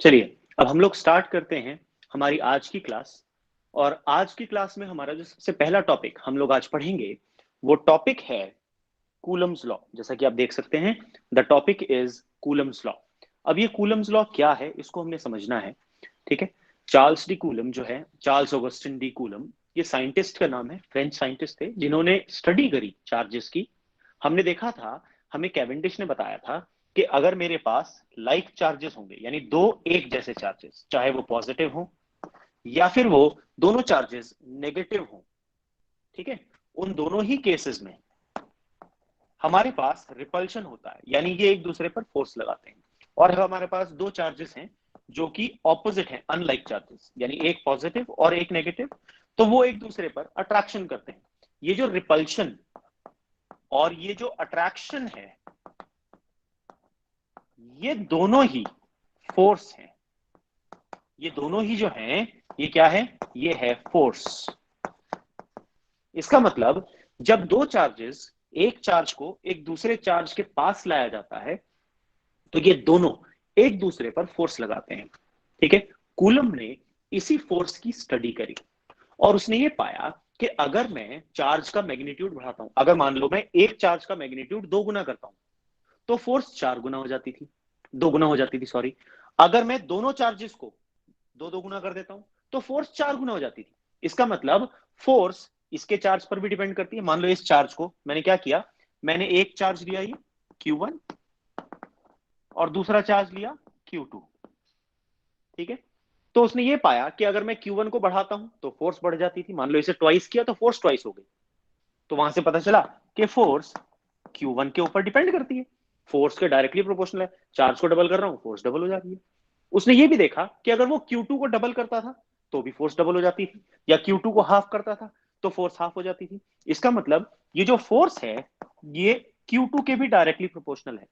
चलिए अब हम लोग स्टार्ट करते हैं हमारी आज की क्लास। और आज की क्लास में हमारा जो सबसे पहला टॉपिक हम लोग आज पढ़ेंगे वो टॉपिक है कूलम्स लॉ। जैसा कि आप देख सकते हैं, the topic is Coulomb's law. अब ये कूलम्स लॉ क्या है इसको हमने समझना है। ठीक है। चार्ल्स डी कूलम जो है, चार्ल्स ऑगस्टिन डी कूलम, ये साइंटिस्ट का नाम है, फ्रेंच साइंटिस्ट थे जिन्होंने स्टडी करी चार्जेस की। हमने देखा था, हमें कैवेंडिश ने बताया था कि अगर मेरे पास लाइक चार्जेस होंगे, यानी दो एक जैसे चार्जेस, चाहे वो पॉजिटिव हो या फिर वो दोनों चार्जेस नेगेटिव हो, ठीक है, उन दोनों ही केसेस में हमारे पास रिपल्शन होता है, यानी ये एक दूसरे पर फोर्स लगाते हैं। और हमारे पास दो चार्जेस हैं जो कि ऑपोजिट हैं, अनलाइक चार्जेस, यानी एक पॉजिटिव और एक नेगेटिव, तो वो एक दूसरे पर अट्रैक्शन करते हैं। ये जो रिपल्शन और ये जो अट्रैक्शन है, ये दोनों ही फोर्स हैं। ये दोनों ही जो हैं, ये क्या है? ये है फोर्स। इसका मतलब जब दो चार्जेस एक चार्ज को एक दूसरे चार्ज के पास लाया जाता है तो ये दोनों एक दूसरे पर फोर्स लगाते हैं। ठीक है। कूलम ने इसी फोर्स की स्टडी करी और उसने ये पाया कि अगर मैं चार्ज का मैग्नीट्यूड बढ़ाता हूं, अगर मान लो मैं एक चार्ज का मैग्नीट्यूड दो गुना करता हूं, तो फोर्स चार गुना हो जाती थी, दो गुना हो जाती थी, सॉरी। अगर मैं दोनों चार्जेस को दो दो गुना कर देता हूं तो फोर्स चार गुना हो जाती थी। इसका मतलब फोर्स इसके चार्ज पर भी डिपेंड करती है। मान लो इस चार्ज को मैंने क्या किया, मैंने एक चार्ज लिया ये Q1 और दूसरा चार्ज लिया Q2। ठीक है। तो उसने ये पाया कि अगर मैं Q1 को बढ़ाता हूं तो फोर्स बढ़ जाती थी। मान लो इसे ट्वाइस किया तो फोर्स ट्वाइस हो गई। तो वहां से पता चला कि फोर्स Q1 के ऊपर डिपेंड करती है, फोर्स के डायरेक्टली प्रोपोर्शनल है। चार्ज को डबल कर रहा हूं, फोर्स डबल हो जाती है। उसने ये भी देखा कि अगर वो Q2 को डबल करता था तो भी फोर्स डबल हो जाती थी, या Q2 को हाफ करता था तो फोर्स हाफ हो जाती थी। इसका मतलब ये जो फोर्स है ये Q2 के भी डायरेक्टली प्रोपोर्शनल है।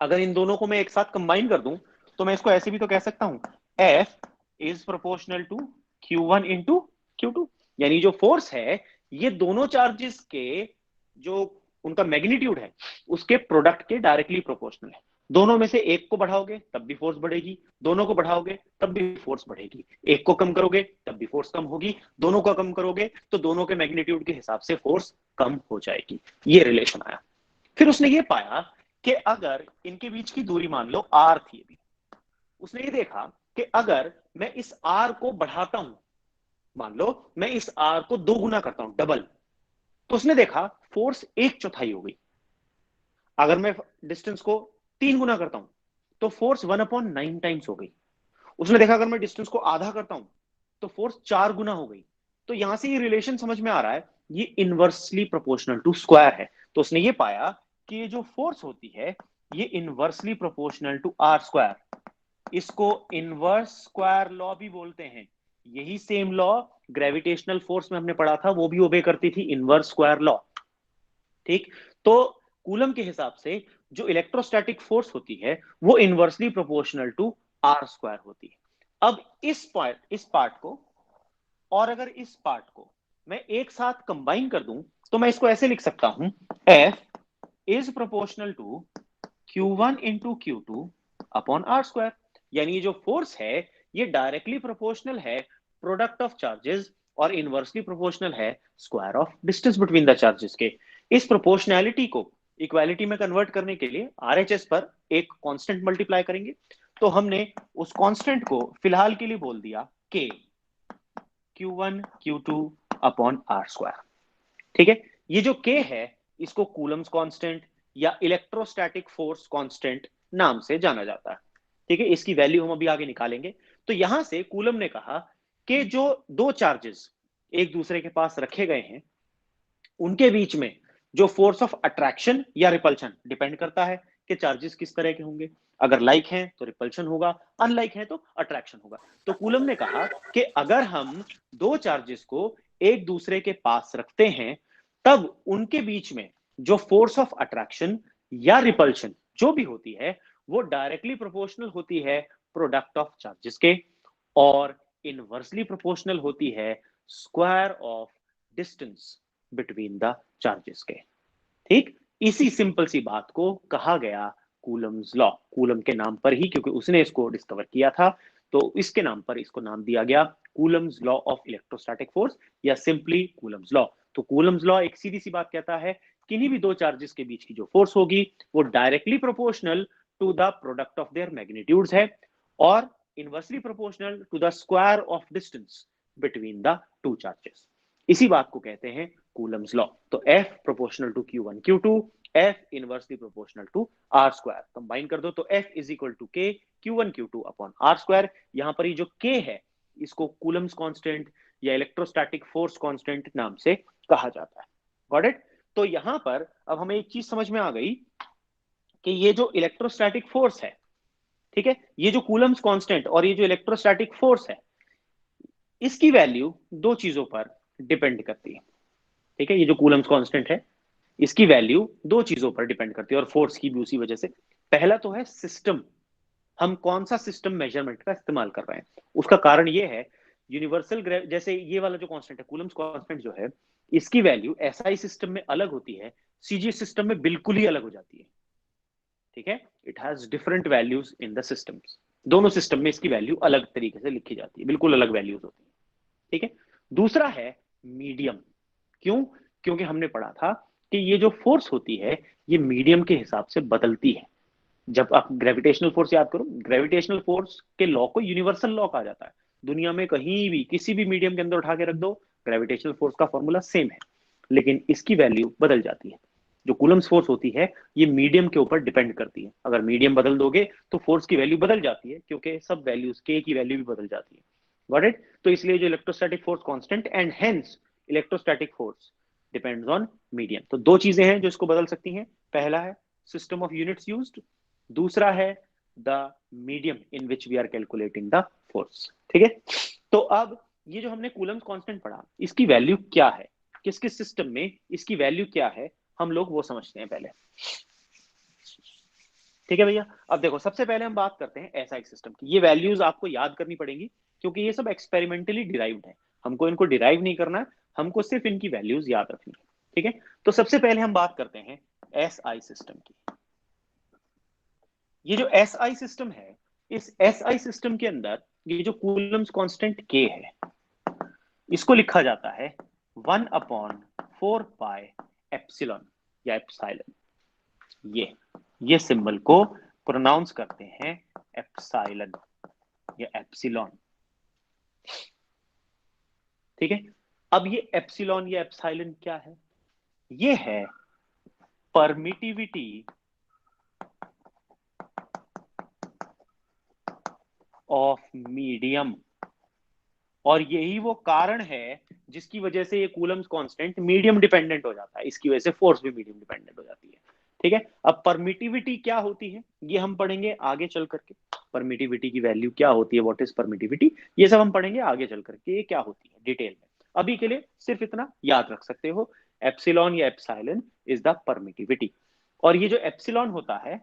अगर इन दोनों को मैं एक साथ कंबाइन कर दूं तो मैं इसको ऐसे भी तो कह सकता हूं, F is proportional to Q1 into Q2। यानी जो फोर्स है ये दोनों चार्जेस के जो उनका मैग्नीट्यूड है उसके प्रोडक्ट के डायरेक्टली प्रोपोर्शनल है। दोनों में से एक को बढ़ाओगे तब भी फोर्स बढ़ेगी, दोनों को बढ़ाओगे तब भी फोर्स बढ़ेगी, एक को कम करोगे तब भी फोर्स कम होगी, दोनों को कम करोगे तो दोनों के मैग्नीट्यूड के हिसाब से फोर्स कम हो जाएगी। ये रिलेशन आया। फिर उसने ये पाया कि अगर इनके बीच की दूरी मान लो R थी अभी, उसने ये देखा कि अगर मैं इस R को बढ़ाता हूं, मान लो मैं इस R को दो गुना करता हूं, डबल, तो उसने देखा फोर्स एक चौथाई हो गई। अगर मैं डिस्टेंस को तीन गुना करता हूं तो फोर्स 1/9 टाइम्स हो गई। उसने देखा अगर मैं डिस्टेंस को आधा करता हूं तो फोर्स चार गुना हो गई। तो यहां से ये रिलेशन समझ में आ रहा है, ये इनवर्सली प्रोपोर्शनल टू स्क्वायर है। तो उसने ये पाया कि ये जो फोर्स होती है ये inversely proportional to R square. इसको इनवर्स स्क्वायर लॉ भी बोलते हैं। यही सेम लॉ ग्रेविटेशनल फोर्स में हमने पढ़ा था, वो भी ओबे करती थी इनवर्स स्क्वायर लॉ। ठीक। तो कूलम के हिसाब से जो इलेक्ट्रोस्टैटिक फोर्स होती है वो inversely proportional to R square होती है। अब इस पार्ट को और अगर इस पार्ट को मैं एक साथ कंबाइन कर दूं तो मैं इसको ऐसे लिख सकता हूं, F is proportional to Q1 into Q2 upon R square. यानी ये जो फोर्स है ये डायरेक्टली प्रोपोर्शनल है प्रोडक्ट ऑफ चार्जेस और इनवर्सली प्रोपोर्शनल है square of distance between the charges के। इस प्रोपोर्शनैलिटी को इक्वालिटी में कन्वर्ट करने के लिए RHS पर एक कांस्टेंट मल्टीप्लाई करेंगे। तो हमने उस कांस्टेंट को फिलहाल के लिए बोल दिया K, Q1 Q2 upon R square. ठीक है। ये जो K है इसको कूलम्स कांस्टेंट या इलेक्ट्रोस्टैटिक फोर्स कांस्टेंट नाम से जाना जाता है। ठीक है। इसकी वैल्यू हम अभी आगे निकालेंगे। तो यहां से कूलम ने कहा कि जो दो चार्जेस एक दूसरे के पास रखे गए हैं उनके बीच में जो फोर्स ऑफ अट्रैक्शन या रिपल्शन डिपेंड करता है कि चार्जेस किस तरह के होंगे। अगर लाइक हैं तो रिपल्शन होगा, अनलाइक है तो अट्रैक्शन होगा। तो कूलम ने कहा कि अगर हम दो चार्जेस को एक दूसरे के पास रखते हैं तब उनके बीच में जो फोर्स ऑफ अट्रैक्शन या रिपल्शन जो भी होती है वो डायरेक्टली प्रोपोर्शनल होती है प्रोडक्ट ऑफ चार्जेस के, और इनवर्सली प्रोपोर्शनल होती है square of distance between the charges के। ठीक। इसी सिंपल सी बात को कहा गया कूलम्स लॉ, कूलम के नाम पर ही, क्योंकि उसने इसको डिस्कवर किया था, तो इसके नाम पर इसको नाम दिया गया Coulomb's law of electrostatic force या सिंपली कूलम्स लॉ। तो कूलम्स लॉ एक सीधी सी बात कहता है, किन्हीं भी दो चार्जेस के बीच की जो फोर्स होगी वो directly proportional to the product of their magnitudes है और inversely proportional to the square of distance between the two charges. इसी बात को कहते हैं कूलम्स लॉ। तो F proportional to Q1 Q2, F inversely proportional to R square, combine कर दो तो F is equal to K Q1 Q2 upon R square. यहां पर ये जो K है इसको कूलम्स कांस्टेंट या इलेक्ट्रोस्टैटिक फोर्स कांस्टेंट नाम से कहा जाता है। Got it? तो यहां पर अब हमें एक चीज समझ में आ गई कि ये जो इलेक्ट्रोस्टैटिक फोर्स है, ठीक है, ये जो कूलम्स कांस्टेंट और ये जो इलेक्ट्रोस्टैटिक फोर्स है, इसकी वैल्यू दो चीजों पर डिपेंड करती है। ठीक है, ये जो कूलम्स कांस्टेंट है इसकी वैल्यू दो चीजों पर डिपेंड करती है और फोर्स की भी उसी वजह से। पहला तो है सिस्टम, हम कौन सा सिस्टम मेजरमेंट का इस्तेमाल कर रहे हैं। उसका कारण ये है यूनिवर्सल जैसे ये वाला जो कांस्टेंट है कूलम्स कांस्टेंट जो है, इसकी वैल्यू एसआई सिस्टम में अलग होती है, सीजीएस सिस्टम में बिल्कुल ही अलग हो जाती है। ठीक है, it has different values in the systems, दोनों सिस्टम में इसकी वैल्यू अलग तरीके से लिखी जाती है, बिल्कुल अलग वैल्यूज होती है। ठीक है, दूसरा है मीडियम। क्यों? क्योंकि हमने पढ़ा था कि ये जो फोर्स होती है ये मीडियम के हिसाब से बदलती है। जब आप ग्रेविटेशनल फोर्स याद करो, ग्रेविटेशनल फोर्स के लॉ को यूनिवर्सल लॉ कहा जाता है। दुनिया में कहीं भी किसी भी मीडियम के अंदर उठा के रख दो, ग्रेविटेशनल फोर्स का फॉर्मूला सेम है, लेकिन इसकी वैल्यू बदल जाती है। जो कूलम्स फोर्स होती है ये मीडियम के ऊपर डिपेंड करती है। अगर मीडियम बदल दोगे तो फोर्स की वैल्यू बदल जाती है, क्योंकि सब वैल्यूज के की वैल्यू भी बदल जाती है। Got it? तो इसलिए जो electrostatic force constant and hence electrostatic force depends on medium. तो दो चीजें हैं जो इसको बदल सकती हैं, पहला है सिस्टम ऑफ यूनिट्स यूज्ड, दूसरा है the medium in which we are calculating the force. ठीक है, तो अब ये जो हमने कूलम्स कांस्टेंट पढ़ा इसकी वैल्यू क्या है, किस किस सिस्टम में इसकी वैल्यू क्या है, हम लोग वो समझते हैं पहले। ठीक है भैया, अब देखो सबसे पहले हम बात करते हैं एसआई सिस्टम की। ये वैल्यूज आपको याद करनी पड़ेंगी क्योंकि ये सब एक्सपेरिमेंटली डिराइव्ड है, हमको इनको डिराइव नहीं करना है, हमको सिर्फ इनकी वैल्यूज याद रखनी है। ठीक है, तो सबसे पहले हम बात करते हैं एसआई सिस्टम की। ये जो एसआई सिस्टम है, इस एसआई सिस्टम के अंदर ये जो कूलम्स कांस्टेंट के है इसको लिखा जाता है 1/4 पाई एप्सिलॉन या एप्सिलॉन। ये सिंबल को प्रोनाउंस करते हैं एप्सिलॉन या एप्सिलॉन। ठीक है, अब ये एप्सिलॉन या एप्सिलॉन क्या है? ये है परमिटिविटी ऑफ मीडियम, और यही वो कारण है जिसकी वजह से ये कूलम्स कांस्टेंट मीडियम डिपेंडेंट हो जाता है, इसकी वजह से फोर्स भी मीडियम डिपेंडेंट हो जाती है। ठीक है, अब परमिटिविटी क्या होती है ये हम पढ़ेंगे आगे चल करके। परमिटिविटी की वैल्यू क्या होती है, व्हाट इज परमिटिविटी, ये सब हम पढ़ेंगे आगे चल करके ये क्या होती है डिटेल में। अभी के लिए सिर्फ इतना याद रख सकते हो, एप्सिलॉन या एप्सिलॉन इज द परमिटिविटी। और ये जो एप्सिलॉन होता है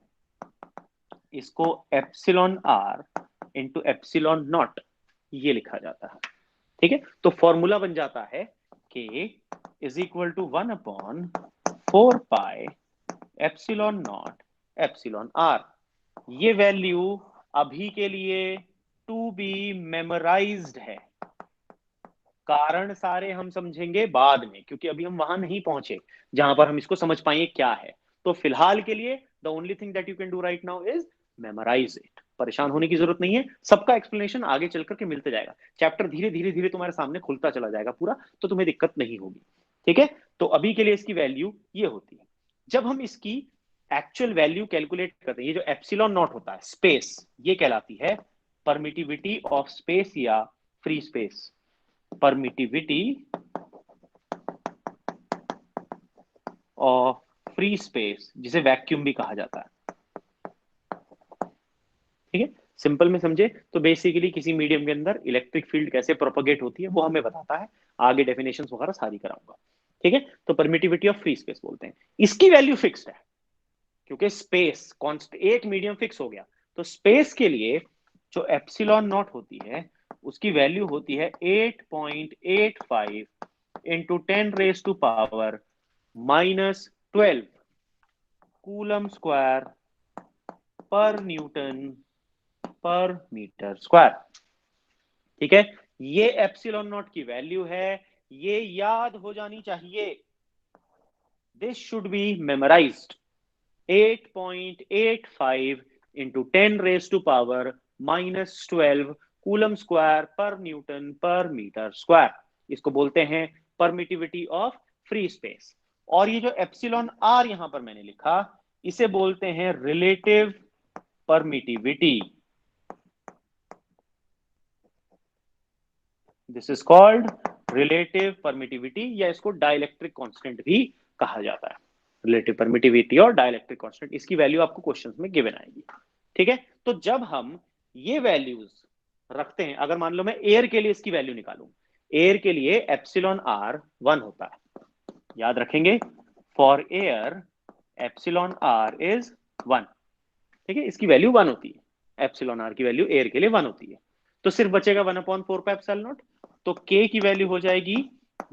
इसको epsilon R into epsilon nought ये लिखा जाता है। ठीक है, तो फॉर्मूला बन जाता है K is equal to 1/4 pi epsilon nought epsilon R. ये वैल्यू अभी के लिए टू बी मेमोराइज्ड है, कारण सारे हम समझेंगे बाद में, क्योंकि अभी हम वहां नहीं पहुंचे जहां पर हम इसको समझ पाएंगे क्या है। तो फिलहाल के लिए the only thing that you can do right now is memorise it. परेशान होने की जरूरत नहीं है, सबका एक्सप्लेनेशन आगे चल करके मिलते जाएगा, चैप्टर धीरे धीरे धीरे तुम्हारे सामने खुलता चला जाएगा पूरा, तो तुम्हें दिक्कत नहीं होगी। ठीक है, तो अभी के लिए इसकी वैल्यू ये होती है। जब हम इसकी एक्चुअल वैल्यू कैलकुलेट करते हैं, ये जो एप्सिलॉन नॉट होता है स्पेस, ये कहलाती है परमिटिविटी ऑफ स्पेस या free space. Permittivity of free space, जिसे वैक्यूम भी कहा जाता है। ठीक है, सिंपल में समझे तो बेसिकली किसी मीडियम के अंदर इलेक्ट्रिक फील्ड कैसे प्रोपोगेट होती है वो हमें बताता है, आगे डेफिनेशन वगैरह सारी कराऊंगा। ठीक है, तो परमिटिविटी ऑफ फ्री स्पेस बोलते हैं। इसकी वैल्यू फिक्स्ड है क्योंकि स्पेस कांस्टेंट, एक मीडियम फिक्स हो गया, तो स्पेस के लिए जो एप्सिलॉन नॉट होती है उसकी वैल्यू होती है 8.85 इंटू 10⁻⁻⁻12 कूलम स्क्वायर पर न्यूटन पर मीटर स्क्वायर। ठीक है, ये एप्सिलॉन नॉट की वैल्यू है, ये याद हो जानी चाहिए। This should B memorised. 8.85 into 10⁻⁻12 coulomb square पर न्यूटन पर मीटर स्क्वायर। इसको बोलते हैं परमिटिविटी ऑफ फ्री स्पेस। और ये जो एप्सिलॉन आर यहां पर मैंने लिखा, इसे बोलते हैं relative permittivity. This is called relative permittivity, या इसको डाइलेक्ट्रिक कांस्टेंट भी कहा जाता है। रिलेटिव परमिटिविटी और डाइलेक्ट्रिक कांस्टेंट, इसकी वैल्यू आपको क्वेश्चंस में गिवन आएगी। ठीक है, तो जब हम ये वैल्यूज रखते हैं, अगर मान लो मैं एयर के लिए इसकी वैल्यू निकालूं, एयर के लिए एप्सिलॉन आर 1 होता है, याद रखेंगे, for air epsilon R is 1। ठीक है, इसकी वैल्यू 1 होती है, एप्सिलॉन आर की वैल्यू एयर के लिए 1 होती है। तो सिर्फ बचेगा 1/4 पाई एप्सिलॉन नॉट, तो k की वैल्यू हो जाएगी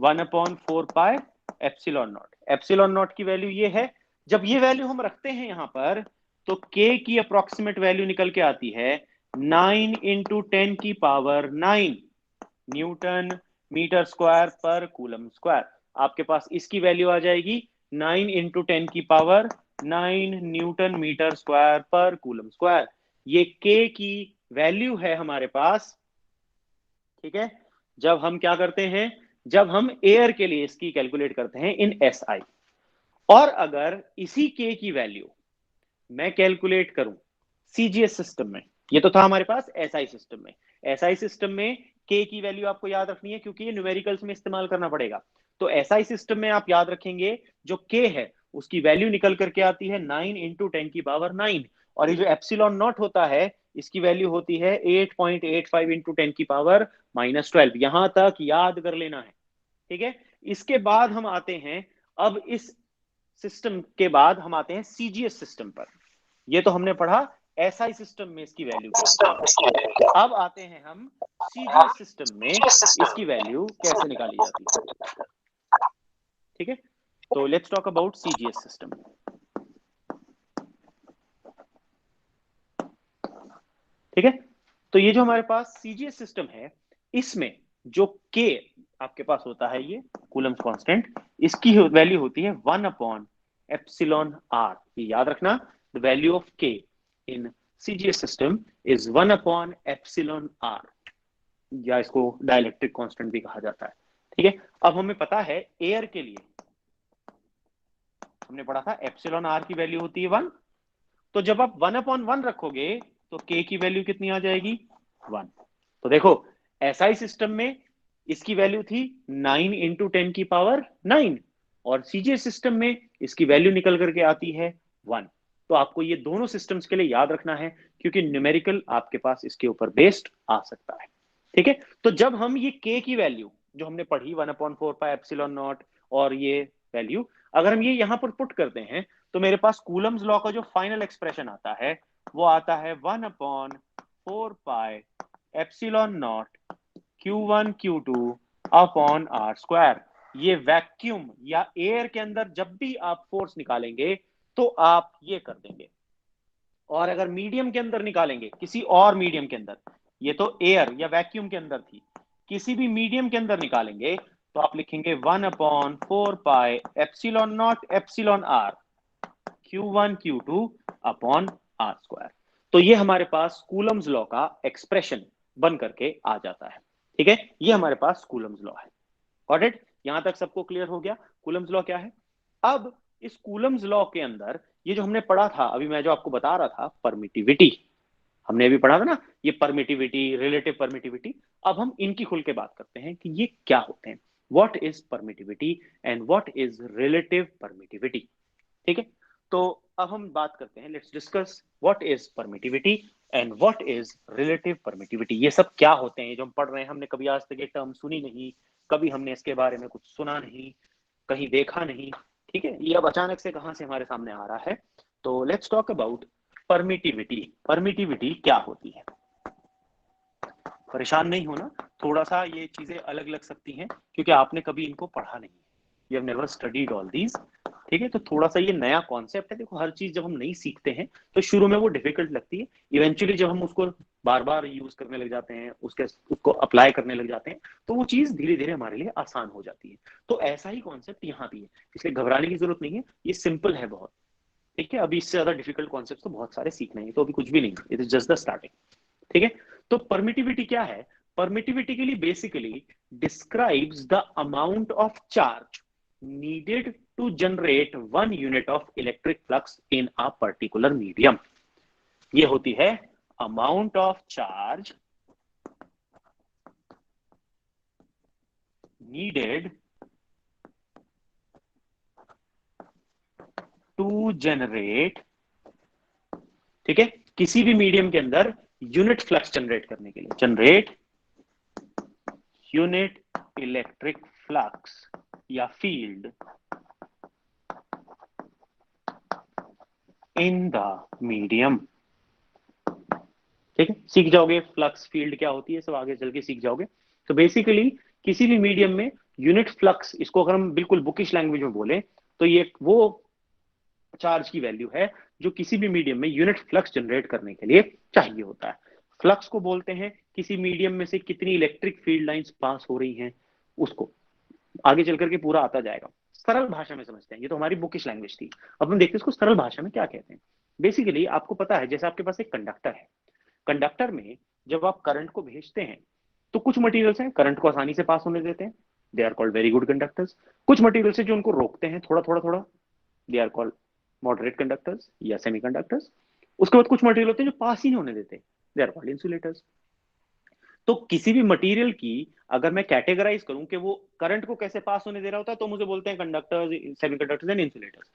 1/4 pi epsilon nought. Epsilon nought की वैल्यू ये है। जब ये वैल्यू हम रखते हैं यहां पर, तो k की अप्रोक्सीमेट वैल्यू निकल के आती है 9 इंटू 10⁹ न्यूटन मीटर स्क्वायर पर कूलम स्क्वायर। आपके पास इसकी वैल्यू आ जाएगी 9 इंटू 10⁹ न्यूटन मीटर स्क्वायर पर कूलम स्क्वायर। ये k की वैल्यू है हमारे पास। ठीक है, जब हम क्या करते हैं, जब हम एयर के लिए इसकी कैलकुलेट करते हैं इन SI। और अगर इसी k की वैल्यू मैं कैलकुलेट करूं CGS सिस्टम में, ये तो था हमारे पास SI सिस्टम में। SI सिस्टम में k की वैल्यू आपको याद रखनी है, क्योंकि ये न्यूमेरिकल्स में इस्तेमाल करना पड़ेगा। तो SI सिस्टम में आप याद रखेंगे, जो k है उसकी वैल्यू निकल करके आती है 9 इंटू 10⁹, और ये जो एप्सिलॉन नॉट होता है, इसकी वैल्यू होती है 8.85 इंटू 10⁻12। यहां तक याद कर लेना है। ठीक है, इसके बाद हम आते हैं, अब इस सिस्टम के बाद हम आते हैं CGS सिस्टम पर। ये तो हमने पढ़ा SI सिस्टम में इसकी वैल्यू क्या होती है। अब आते हैं हम CGS सिस्टम में इसकी वैल्यू कैसे निकाली जाती है। ठीक है, तो let's talk about CGS system. ठीक है, तो ये जो हमारे पास CGS सिस्टम है, इसमें जो k आपके पास होता है, ये कूलम कांस्टेंट, इसकी वैल्यू होती है 1/εr। ये याद रखना, the value of k in CGS system is 1/εr, या इसको डाइलेक्ट्रिक कांस्टेंट भी कहा जाता है। ठीक है, अब हमें पता है एयर के लिए हमने पढ़ा था एप्सिलॉन आर की वैल्यू होती है 1। तो जब आप 1/1 रखोगे तो k की वैल्यू कितनी आ जाएगी, 1। तो देखो SI सिस्टम में इसकी वैल्यू थी 9 इंटू 10⁹, और CGS सिस्टम में इसकी वैल्यू निकल करके आती है 1। तो आपको ये दोनों सिस्टम्स के लिए याद रखना है, क्योंकि न्यूमेरिकल आपके पास इसके ऊपर बेस्ड आ सकता है। ठीक है, तो जब हम ये k की वैल्यू जो हमने पढ़ी 1/4 पाई एप्सिलॉन नॉट, और ये वैल्यू अगर हम ये यहां पर पुट करते हैं, तो मेरे पास कूलम्स लॉ का जो फाइनल एक्सप्रेशन आता है, वो आता है 1/4 pi epsilon not Q1 Q2 upon R square. ये वैक्यूम या एयर के अंदर जब भी आप फोर्स निकालेंगे तो आप ये कर देंगे, और अगर मीडियम के अंदर निकालेंगे, किसी और मीडियम के अंदर, ये तो एयर या वैक्यूम के अंदर थी, किसी भी मीडियम के अंदर निकालेंगे तो आप लिखेंगे 1/4 pi epsilon nought epsilon R Q1 Q2 upon R square. तो ये हमारे पास कूलम्स लॉ का एक्सप्रेशन बन करके आ जाता है। ठीक है, ये हमारे पास कूलम्स लॉ है। Got it? यहां तक सबको क्लियर हो गया कूलम्स लॉ क्या है। अब इस कूलम्स लॉ के अंदर ये जो हमने पढ़ा था, अभी मैं जो आपको बता रहा था, परमिटिविटी, हमने अभी पढ़ा था ना, ये परमिटिविटी, रिलेटिव परमिटिविटी। अब हम इनकी खुल के बात करते हैं कि ये क्या होते हैं। What is permittivity and what is relative permittivity. ठीक है, तो अब हम बात करते हैं, let's discuss what is permittivity and what is relative permittivity. ये सब क्या होते हैं जो हम पढ़ रहे हैं, हमने कभी आज तक ये टर्म सुनी नहीं, कभी हमने इसके बारे में कुछ सुना नहीं, कहीं देखा नहीं। ठीक है, ये अब अचानक से कहां से हमारे सामने आ रहा है। तो let's talk about permittivity. Permittivity क्या होती है? परेशान नहीं होना, थोड़ा सा ये चीजें अलग लग सकती हैं, क्योंकि आपने कभी इनको पढ़ा नहीं, you have never studied all these. ठीक है, तो थोड़ा सा ये नया कॉन्सेप्ट है। देखो, हर चीज जब हम नहीं सीखते हैं तो शुरू में वो डिफिकल्ट लगती है, इवेंचुअली जब हम उसको बार बार यूज करने लग जाते हैं, उसको अप्लाई करने लग जाते हैं, तो वो चीज धीरे धीरे हमारे लिए आसान हो जाती है। तो ऐसा ही कॉन्सेप्ट यहाँ भी है, इसलिए घबराने की जरूरत नहीं है, ये सिंपल है बहुत। ठीक है, अभी इससे ज्यादा डिफिकल्ट कॉन्सेप्ट तो बहुत सारे सीखने हैं, तो अभी कुछ भी नहीं, it is just the starting. ठीक है, तो परमिटिविटी क्या है? परमिटिविटी के लिए basically describes the amount of charge needed to generate 1 unit of electric flux in a particular medium। ये होती है amount of charge needed to generate, ठीक है, किसी भी मीडियम के अंदर यूनिट फ्लक्स जनरेट करने के लिए, जनरेट यूनिट इलेक्ट्रिक फ्लक्स या फील्ड इन द मीडियम। ठीक है, सीख जाओगे फ्लक्स फील्ड क्या होती है, सब आगे चल के सीख जाओगे। तो बेसिकली किसी भी मीडियम में यूनिट फ्लक्स, इसको अगर हम बिल्कुल बुकिश लैंग्वेज में बोले तो ये वो चार्ज की वैल्यू है जो किसी भी मीडियम में यूनिट फ्लक्स जनरेट करने के लिए चाहिए होता है। फ्लक्स को बोलते हैं किसी मीडियम में से कितनी इलेक्ट्रिक फील्ड लाइंस पास हो रही हैं उसको। आगे चल करके पूरा आता जाएगा, सरल भाषा में समझते हैं, ये तो हमारी बुकिश लैंग्वेज थी। अब हम देखते हैं इसको सरल भाषा में क्या कहते हैं। बेसिकली आपको पता है, जैसे आपके पास एक कंडक्टर है, कंडक्टर में जब आप करंट को भेजते हैं तो कुछ मटेरियल्स हैं करंट को आसानी से पास होने देते हैं, they are called very good conductors. कुछ मटेरियल्स हैं जो उनको रोकते हैं थोड़ा थोड़ा थोड़ा, they are called moderate conductors या सेमीकंडक्टर्स। उसके बाद कुछ मटेरियल होते हैं जो पास ही नहीं होने देते, दे आर कॉल्ड इंसुलेटर्स। तो किसी भी मटेरियल की अगर मैं कैटेगराइज करूं कि वो करंट को कैसे पास होने दे रहा होता है, तो मुझे बोलते हैं कंडक्टर्स, सेमीकंडक्टर्स एंड इंसुलेटर्स।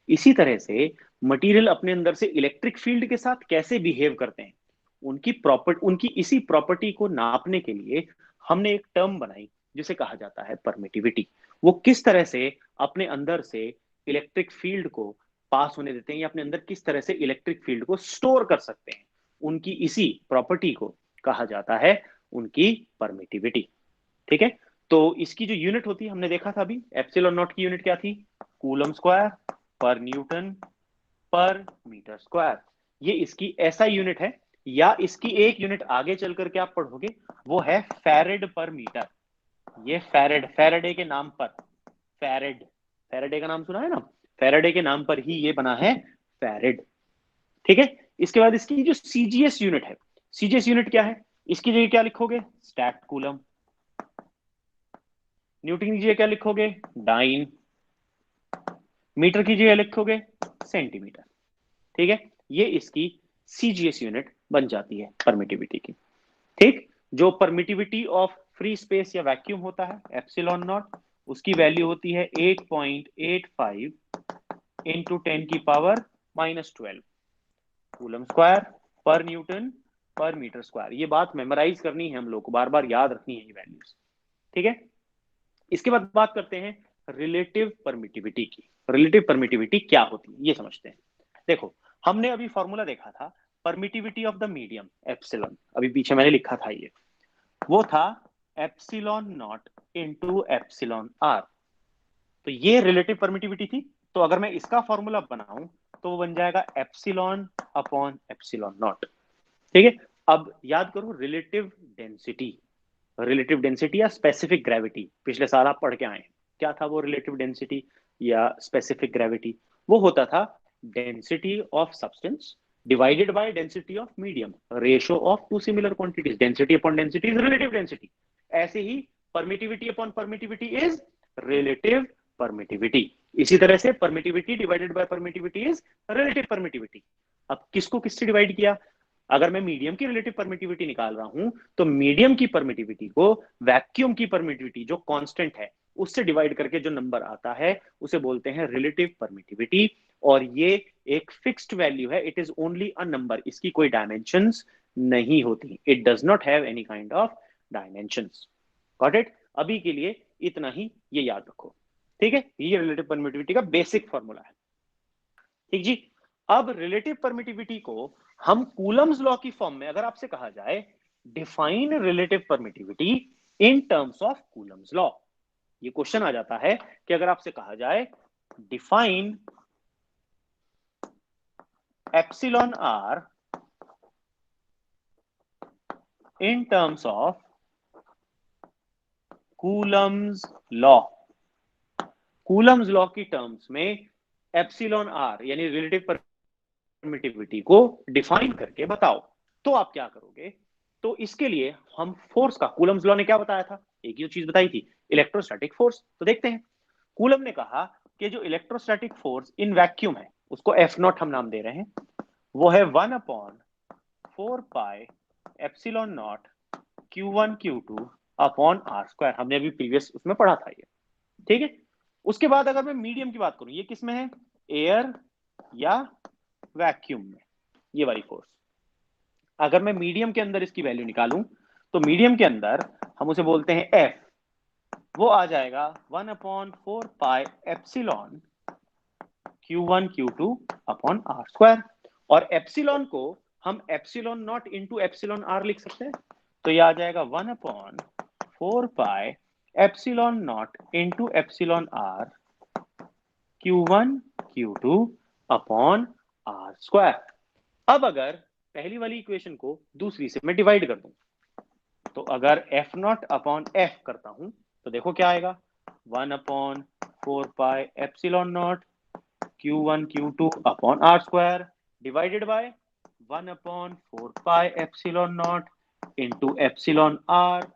इसी तरह से मटेरियल अपने अंदर से इलेक्ट्रिक फील्ड के साथ कैसे बिहेव करते हैं, उनकी इसी प्रॉपर्टी को नापने के लिए हमने एक टर्म बनाई जिसे कहा जाता है परमिटिविटी। वो किस तरह से अपने अंदर से इलेक्ट्रिक फील्ड को पास होने देते हैं या अपने अंदर किस तरह से इलेक्ट्रिक फील्ड को स्टोर कर सकते हैं, उनकी इसी प्रॉपर्टी को कहा जाता है उनकी परमिटिविटी। ठीक है, तो इसकी जो यूनिट होती है हमने देखा था अभी, एप्सिलॉन नॉट की यूनिट क्या थी? कूलम स्क्वायर पर न्यूटन पर मीटर स्क्वायर। ये इसकी ऐसा यूनिट है, या इसकी एक यूनिट आगे चल करके आप पढ़ोगे वो है फैरेड पर मीटर। ये फैरेड, फैराडे के नाम पर, फैरेड, फैराडे का नाम सुना है ना, फैराडे के नाम पर ही ये बना है फैरेड। ठीक है, इसके बाद इसकी जो सीजीएस यूनिट है, सीजीएस यूनिट क्या है? इसकी जगह क्या लिखोगे? Stat coulomb. न्यूटन की जगह क्या लिखोगे? डाइन। मीटर की जगह लिखोगे सेंटीमीटर। ठीक है, ये इसकी सीजीएस यूनिट बन जाती है परमिटिविटी की। ठीक, जो परमिटिविटी ऑफ फ्री स्पेस या वैक्यूम होता है एप्सिलॉन नॉट, उसकी वैल्यू होती है 8.85 इंटू 10⁻⁻12 कूलम स्क्वायर पर न्यूटन पर मीटर स्क्वायर। ये बात मेमोराइज करनी है हम लोग को, बार बार याद रखनी है ये वैल्यूज। ठीक है, इसके बाद बात करते हैं रिलेटिव परमिटिविटी की। रिलेटिव परमिटिविटी क्या होती है ये समझते हैं। देखो, हमने अभी फॉर्मूला देखा था permittivity of the medium epsilon, अभी पीछे मैंने लिखा था ये, वो था epsilon not into epsilon R. तो ये रिलेटिव परमिटिविटी थी। तो अगर मैं इसका फॉर्मूला बनाऊं तो वो बन जाएगा एप्सिलॉन अपॉन एप्सिलॉन नॉट। ठीक है, अब याद करो रिलेटिव डेंसिटी, रिलेटिव डेंसिटी या स्पेसिफिक ग्रेविटी, पिछले साल आप पढ़ के आए, क्या था वो रिलेटिव डेंसिटी या स्पेसिफिक ग्रेविटी? वो होता था density of substance divided by density of medium, ratio of two similar quantities, density upon density is relative density. ऐसे ही permittivity upon permittivity is relative permittivity. इसी तरह से permittivity divided by permittivity is relative permittivity. अब किसको किससे divide किया? अगर मैं मीडियम की रिलेटिव परमिटिविटी निकाल रहा हूं तो मीडियम की परमिटिविटी को वैक्यूम की परमिटिविटी जो कांस्टेंट है उससे डिवाइड करके जो नंबर आता है उसे बोलते हैं रिलेटिव परमिटिविटी। और ये एक फिक्स्ड वैल्यू है, it is only a number, इसकी कोई डायमेंशंस नहीं होती, it does not have any kind of dimensions. Got it? अभी के लिए इतना ही ये याद रखो। ठीक है, ये रिलेटिव परमिटिविटी का बेसिक फॉर्मूला है। ठीक जी, अब रिलेटिव परमिटिविटी को हम कूलम्स लॉ की फॉर्म में अगर आपसे कहा जाए define relative permittivity in terms of Coulomb's law, ये क्वेश्चन आ जाता है कि अगर आपसे कहा जाए define epsilon r in terms of Coulomb's law. Coulomb's law की टर्म्स में एप्सिलॉन आर यानी रिलेटिव परमिटिविटी को डिफाइन करके बताओ। तो आप क्या करोगे, तो इसके लिए हम फोर्स का, कूलम्स लॉ ने क्या बताया था, एक ही चीज बताई थी, इलेक्ट्रोस्टैटिक फोर्स। तो देखते हैं, कूलम ने कहा कि जो इलेक्ट्रोस्टैटिक फोर्स इन वैक्यूम है उसको एफ नॉट हम नाम दे रहे हैं, वो है 1/4 pi epsilon not Q1 Q2 upon R square. हमने अभी प्रीवियस उसमें पढ़ा था ये, ठीक है। उसके बाद अगर मैं मीडियम की बात करूं, ये किस में है, एयर या वैक्यूम में, ये वाली फोर्स। अगर मैं मीडियम के अंदर इसकी वैल्यू निकालूं तो मीडियम के अंदर हम उसे बोलते हैं एफ, वो आ जाएगा 1/4 pi epsilon Q1 Q2 upon R square. और एप्सिलॉन को हम epsilon not into epsilon R लिख सकते हैं, तो ये आ जाएगा 1/4 pi epsilon not into epsilon R Q1 Q2 upon R square. अब अगर पहली वाली इक्वेशन को दूसरी से मैं डिवाइड कर दूं, तो अगर एफ नॉट अपॉन एफ करता हूं तो देखो क्या आएगा, 1/4 pi epsilon not Q1 Q2 upon R square divided by 1/4 pi epsilon not into epsilon R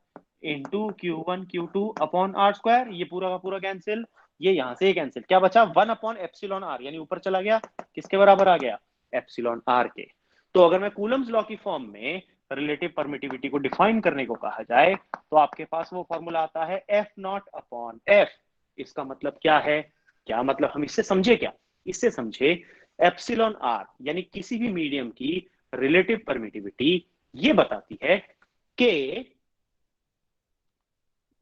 into Q1 Q2 upon R square. ये पूरा का पूरा कैंसिल, ये यहां से कैंसिल, क्या बचा 1/एप्सिलॉन आर, यानी ऊपर चला गया, किसके बराबर आ गया, एप्सिलॉन आर के। तो अगर मैं कूलम्स लॉ की फॉर्म में रिलेटिव परमिटिविटी को डिफाइन करने को कहा जाए तो आपके पास वो फॉर्मूला आता है एफ नॉट अपॉन एफ। इसका मतलब क्या है, क्या मतलब हम इससे समझे क्या, इससे समझे एप्सिलॉन आर यानी किसी भी मीडियम की रिलेटिव परमिटिविटी ये बताती है कि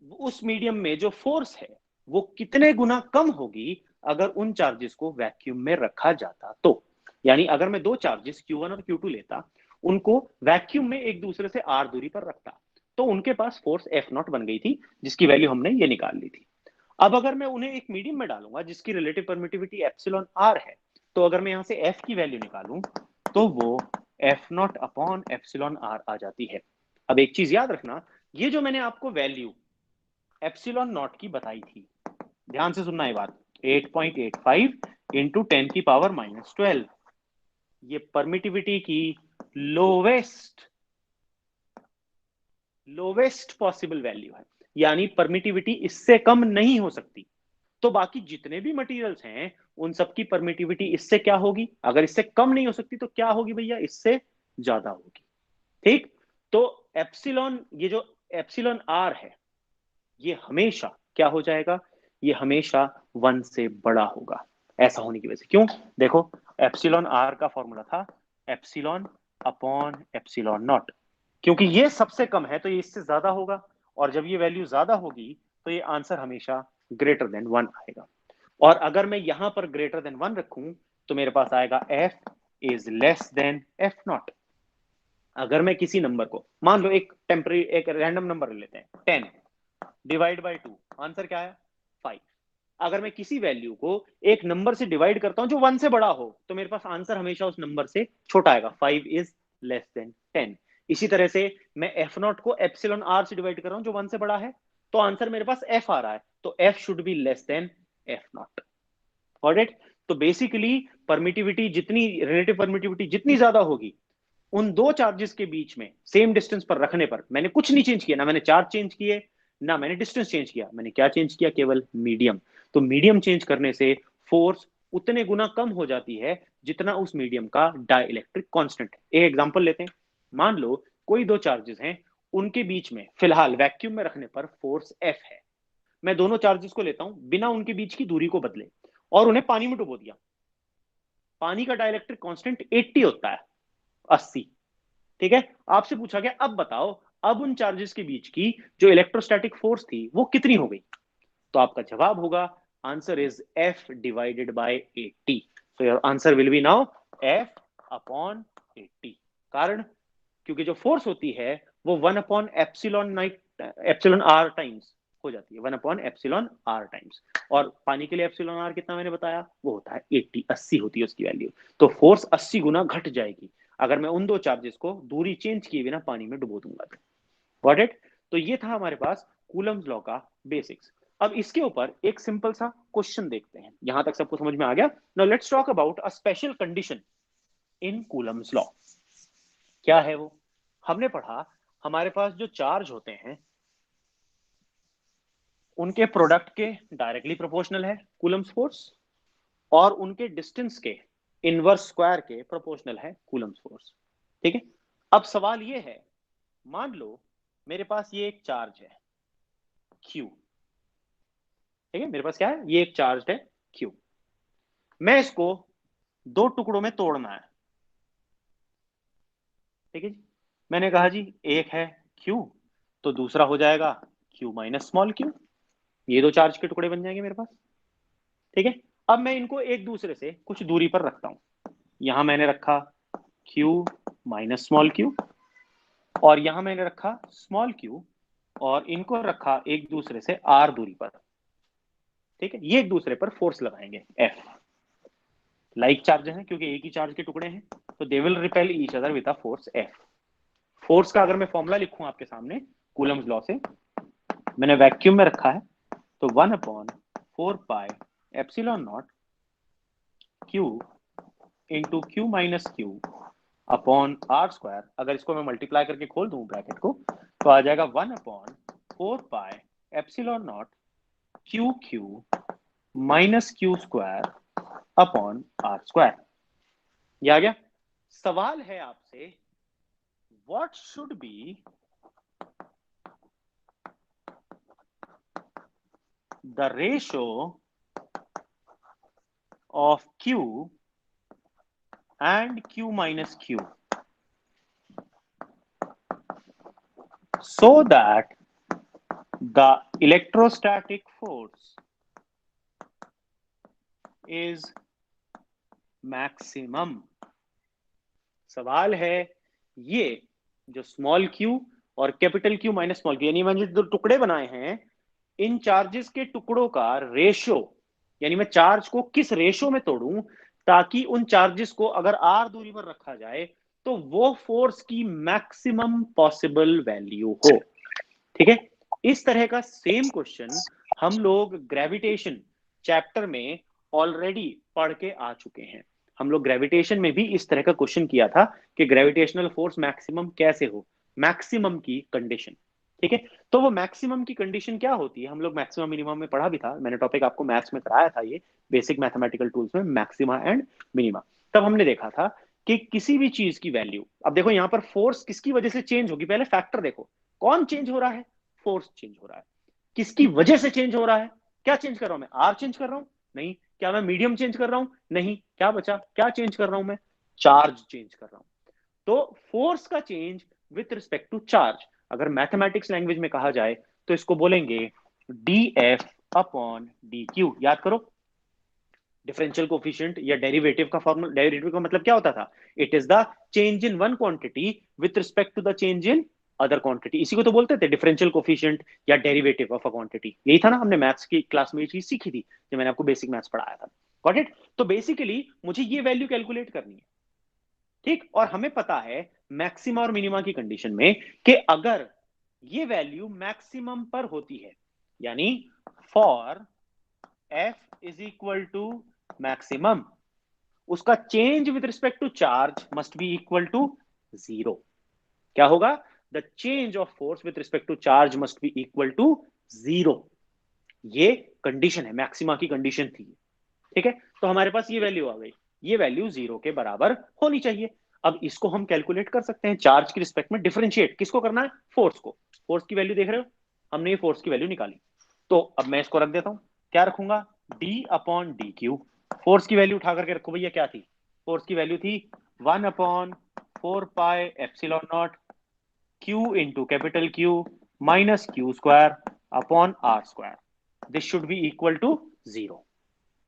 उस मीडियम में जो फोर्स है वो कितने गुना कम होगी अगर उन चार्जेस को वैक्यूम में रखा जाता। तो यानी अगर मैं दो चार्जेस Q1 और Q2 लेता, उनको वैक्यूम में एक दूसरे से r दूरी पर रखता, तो उनके पास फोर्स F नॉट बन गई थी, जिसकी वैल्यू हमने ये निकाल ली थी। अब अगर मैं उन्हें एक मीडियम में डालूंगा जिसकी रिलेटिव परमिटिविटी एप्सिलॉन आर है, तो अगर मैं यहां से F की वैल्यू निकालूं तो वो F naught upon epsilon r आ जाती है। अब एक चीज याद रखना, ये जो मैंने आपको वैल्यू एप्सिलॉन नॉट की बताई थी, ध्यान से सुनना ये बात, 8.85 इंटू 10⁻⁻12, ये परमिटिविटी की लोवेस्ट पॉसिबल वैल्यू है, यानी परमिटिविटी इससे कम नहीं हो सकती। तो बाकी जितने भी मटेरियल्स हैं उन सबकी परमिटिविटी इससे क्या होगी, अगर इससे कम नहीं हो सकती तो क्या होगी भैया, इससे ज्यादा होगी, ठीक। तो एप्सिलॉन, ये जो एप्सिलॉन आर है ये हमेशा क्या हो जाएगा, ये हमेशा 1 से बड़ा होगा। ऐसा होने की वजह से, क्यों, देखो एप्सिलॉन आर का फॉर्मूला था एप्सिलॉन अपॉन एप्सिलॉन नॉट, क्योंकि ये सबसे कम है तो ये इससे ज्यादा होगा, और जब ये वैल्यू ज्यादा होगी तो ये आंसर हमेशा ग्रेटर देन 1 आएगा। और अगर मैं यहां पर ग्रेटर देन 1 रखूं तो मेरे पास आएगा F is less than F not. अगर मैं किसी नंबर को, मान लो एक टेम्पररी एक रैंडम नंबर लेते हैं 10 डिवाइड बाय 2, आंसर क्या है 5। अगर मैं किसी वैल्यू को एक नंबर से डिवाइड करता हूं जो 1 से बड़ा हो तो मेरे पास आंसर हमेशा उस नंबर से छोटा आएगा, 5 इज लेस देन 10। इसी तरह से मैं एफ नॉट को एप्सिलॉन आर से डिवाइड कर रहा हूं जो 1 से बड़ा है, तो आंसर मेरे पास एफ आ रहा है, तो F should be less than F not. Got it. तो बेसिकली परमिटिविटी जितनी, रिलेटिव परमिटिविटी जितनी ज्यादा होगी, उन दो चार्जेस के बीच में सेम डिस्टेंस पर रखने पर, मैंने कुछ नहीं चेंज किया, ना मैंने चार्ज चेंज किए ना मैंने डिस्टेंस चेंज किया, मैंने क्या चेंज किया, केवल मीडियम। तो मीडियम चेंज करने से फोर्स उतने गुना कम हो जाती है जितना उस मीडियम का डाइलेक्ट्रिक कांस्टेंट है। एक एग्जांपल लेते हैं, मान लो कोई दो चार्जेस हैं, उनके बीच में फिलहाल वैक्यूम में रखने पर फोर्स एफ है। मैं दोनों चार्जेस को लेता हूं बिना उनके बीच की दूरी को बदले और उन्हें पानी में डुबो दिया। पानी का डाइलेक्ट्रिक कांस्टेंट 80 होता है, 80, ठीक है। आपसे पूछा गया अब बताओ, अब उन चार्जेस के बीच की जो इलेक्ट्रोस्टैटिक फोर्स थी वो कितनी हो गई, तो आपका जवाब होगा answer is F divided by 80। So your answer will be now F upon 80। कारण, क्योंकि जो फोर्स होती है वो 1/एप्सिलॉन आर टाइम्स हो जाती है 1/ε r टाइम्स। और पानी के लिए ε r कितना मैंने बताया, वो होता है 80 होती है उसकी वैल्यू। तो फोर्स 80 गुना घट जाएगी अगर मैं उन दो चार्जेस को दूरी चेंज किए बिना पानी में डुबो दूंगा तो। Got it? तो ये था हमारे पास कूलम्स लॉ का बेसिक्स। अब इसके ऊपर एक सिंपल सा क्वेश्चन देखते हैं। यहां तक सबको समझ में आ गया? Now let's talk about a special condition in Coulomb's law. क्या है वो? हमने पढ़ा हमारे पास जो चार्ज होते हैं उनके प्रोडक्ट के डायरेक्टली प्रोपोर्शनल है कूलम्स फोर्स, और उनके डिस्टेंस के इनवर्स स्क्वायर के प्रोपोर्शनल है कूलम्स फोर्स। ठीक है? अब सवाल ये है, मान लो मेरे पास ये एक चार्ज है Q। ठीक है? मेरे पास क्या है? ये एक चार्ज है Q। मैं इसको दो टुकड़ों में तोड़ना है। ठीक है जी? मैंने कहा जी एक है Q, तो दूसरा हो जाएगा Q माइनस स्मॉल q। ये दो चार्ज के टुकड़े बन जाएंगे मेरे पास। ठीक है? अब मैं इनको एक दूसरे से कुछ दूरी पर रखता हूं। यहां मैंने रखा Q माइनस स्मॉल q, और यहां मैंने रखा स्मॉल q, और इनको रखा एक दूसरे से r दूरी पर। ठीक है? ये एक दूसरे पर फोर्स लगाएंगे F। लाइक चार्ज है क्योंकि एक ही चार्ज के टुकड़े हैं, तो they will repel each other with a force F। Force का अगर मैं फॉर्मूला लिखूं आपके सामने कूलम्स लॉ से, मैंने वैक्यूम में रखा है, तो 1/4πε0 Q into Q minus Q upon R square. अगर इसको मैं मल्टीप्लाई करके खोल दूं ब्रैकेट को, तो आ जाएगा 1/4πε0 Q minus Q square upon R square. ये आ गया। सवाल है आपसे, what should be the ratio of Q and Q minus Q so that the electrostatic force is maximum। सवाल है ये जो स्मॉल q और capital Q minus small q, यानी मैंने जो टुकड़े बनाए हैं, इन चार्जेस के टुकड़ों का रेशो, यानी मैं चार्ज को किस रेशो में तोड़ूं ताकि उन चार्जेस को अगर r दूरी पर रखा जाए तो वो फोर्स की मैक्सिमम पॉसिबल वैल्यू हो। ठीक है? इस तरह का सेम क्वेश्चन हम लोग ग्रेविटेशन चैप्टर में ऑलरेडी पढ़ के आ चुके हैं। हम लोग ग्रेविटेशन में भी इस तरह का क्वेश्चन किया था कि ग्रेविटेशनल फोर्स मैक्सिमम कैसे हो, मैक्सिमम की कंडीशन। ठीक है? तो वो मैक्सिमम की कंडीशन क्या होती है, हम लोग मैक्सिमम मिनिमम में पढ़ा भी था, मैंने टॉपिक आपको मैथ्स में कराया था, ये बेसिक मैथमेटिकल टूल्स में, मैक्सिमा एंड मिनिमा। तब हमने देखा था कि किसी भी चीज की वैल्यू, अब देखो यहां पर फोर्स किसकी वजह से चेंज होगी, पहले फैक्टर देखो, कौन चेंज हो रहा है? फोर्स चेंज हो रहा है। किसकी वजह से चेंज हो रहा है? क्या चेंज कर रहा हूं मैं? आर चेंज कर रहा हूं? नहीं। क्या मैं मीडियम चेंज कर रहा हूं? नहीं। क्या बचा? क्या चेंज कर रहा हूं मैं? चार्ज चेंज कर रहा हूं। तो फोर्स का change with respect to charge, अगर मैथमेटिक्स लैंग्वेज में कहा जाए तो इसको बोलेंगे dF अपॉन dQ। याद करो, डिफरेंशियल कोफिशिएंट या डेरिवेटिव का फॉर्मूला, डेरिवेटिव का मतलब क्या होता था? It is the change in one quantity with respect to the change in other quantity. इसी को तो बोलते थे डिफरेंशियल कोफिशिएंट या डेरिवेटिव ऑफ अ क्वांटिटी। यही था ना, हमने मैथ्स की क्लास में ये चीज सीखी थी जब मैंने आपको बेसिक मैथ्स पढ़ाया था। Got it? तो बेसिकली मुझे ये वैल्यू कैलकुलेट करनी है। ठीक? और हमें पता है मैक्सिमा और मिनिमा की कंडीशन में कि अगर ये वैल्यू मैक्सिमम पर होती है, यानी for F is equal to maximum, उसका change with respect to charge must be equal to 0। क्या होगा? The change of force with respect to charge must be equal to 0। ये कंडीशन है, मैक्सिमा की कंडीशन थी। ठीक है? तो हमारे पास ये वैल्यू आ गई, ये वैल्यू 0 के बराबर होनी चाहिए। अब इसको हम कैलकुलेट कर सकते हैं चार्ज के रिस्पेक्ट में, डिफरेंशिएट किसको करना है? फोर्स को। फोर्स की वैल्यू देख रहे हो, हमने ये फोर्स की वैल्यू निकाली। तो अब मैं इसको रख देता हूं, क्या रखूंगा? d upon D Q. Force की वैल्यू उठा करके रखो भैया, क्या थी? फोर्स की वैल्यू थी 1/4πε0 Q into capital Q minus Q square upon R square. This should be equal to 0।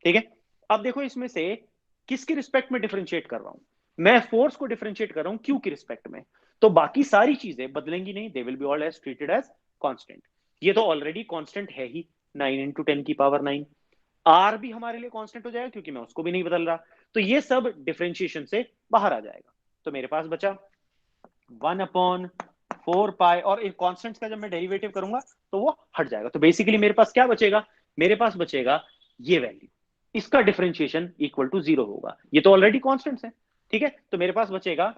ठीक है? अब देखो इसमें से किसके रिस्पेक्ट में डिफरेंशिएट कर रहा हूं? मैं फोर्स को डिफरेंशिएट कर रहा हूं Q की रिस्पेक्ट में, तो बाकी सारी चीजें बदलेंगी नहीं, they will be all as treated as constant. ये तो ऑलरेडी कांस्टेंट है ही, 9 इंटू 10⁻⁹। आर भी हमारे लिए कांस्टेंट हो जाएगा क्योंकि मैं उसको भी नहीं बदल रहा, तो ये सब डिफरेंशिएशन से बाहर आ जाएगा। तो मेरे पास बचा 1/4 पाई, और एक कांस्टेंट का जब मैं डेरिवेटिव करूंगा तो वो हट जाएगा। तो बेसिकली मेरे पास क्या बचेगा, मेरे पास बचेगा ये वैल्यू, इसका डिफरेंशिएशन इक्वल टू 0 होगा, ये तो ऑलरेडी कांस्टेंट्स है। ठीक है, तो मेरे पास बचेगा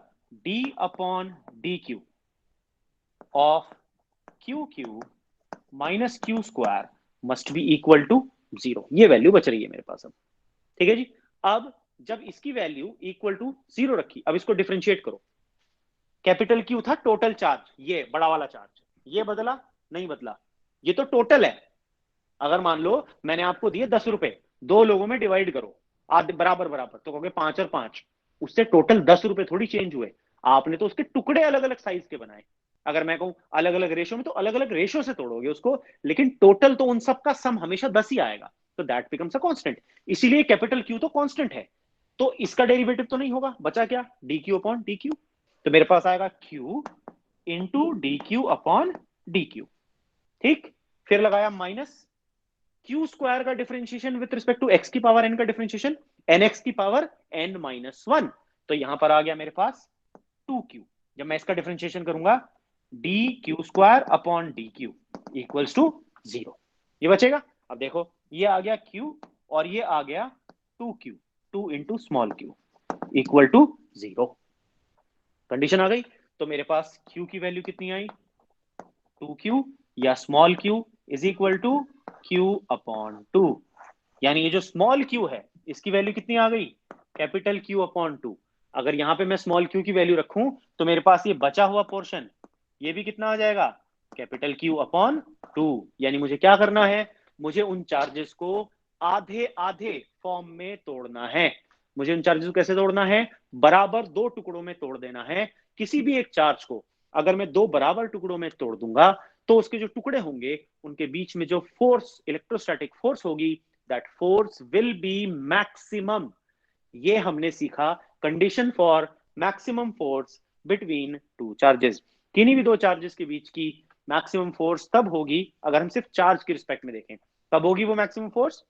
d/dq of QQ minus Q square must be equal to 0, ये वैल्यू बच रही है मेरे पास अब। ठीक है जी, अब जब इसकी वैल्यू इक्वल टू 0 रखी, अब इसको डिफरेंशिएट करो। कैपिटल क्यू था टोटल चार्ज, ये बड़ा वाला चार्ज, ये बदला नहीं बदला, ये तो टोटल है। अगर मान लो मैंने आपको दिए 10 रुपए, दो लोगों में डिवाइड करो आधे बराबर बराबर, तो कहोगे 5 और 5, उससे टोटल 10 रुपए थोड़ी चेंज हुए, आपने तो उसके टुकड़े अलग अलग साइज के बनाए। अगर मैं कहूं अलग अलग रेशो में, तो अलग अलग रेशो से तोड़ोगे उसको, लेकिन टोटल तो उन सब का सम हमेशा 10 ही आएगा, तो दैट बिकम्स अ कांस्टेंट। इसीलिए कैपिटल क्यू तो कांस्टेंट है, तो इसका डेरिवेटिव तो नहीं होगा, बचा क्या, D Q upon D Q. तो मेरे पास आएगा Q into D Q upon D Q. ठीक, फिर लगाया माइनस क्यू स्क्वायर का differentiation with respect to X की पावर एन का डिफरेंशिएशन, एन एक्स की पावर एन माइनस वन, तो यहां पर आ गया मेरे पास 2q। जब मैं इसका डिफरेंशिएशन करूंगा, D Q square upon D Q equals to 0, ये बचेगा। अब देखो ये आ गया q और ये आ गया 2q, 2 into small q equal to 0, condition आ गई। तो मेरे पास q की वैल्यू कितनी आई, 2q या small q is equal to q upon 2, यानी ये जो स्मॉल q है इसकी वैल्यू कितनी आ गई, कैपिटल Q अपॉन 2। अगर यहां पे मैं स्मॉल q की वैल्यू रखूं तो मेरे पास ये बचा हुआ पोर्शन, ये भी कितना आ जाएगा, कैपिटल Q अपॉन 2। यानी मुझे क्या करना है, मुझे उन चार्जेस को आधे आधे फॉर्म में तोड़ना है। मुझे उन चार्जेस को कैसे तोड़ना है, बराबर दो टुकड़ों में तोड़ देना है। किसी भी एक चार्ज को अगर मैं दो बराबर टुकड़ों में तोड़ दूंगा, तो उसके जो टुकड़े होंगे उनके बीच में जो फोर्स, इलेक्ट्रोस्टैटिक फोर्स होगी, that force will be maximum. ये हमने सीखा condition for maximum force between two charges. किन्हीं भी दो चार्जेस के बीच की मैक्सिमम फोर्स तब होगी, अगर हम सिर्फ चार्ज के रिस्पेक्ट में देखें, तब होगी वो मैक्सिमम फोर्स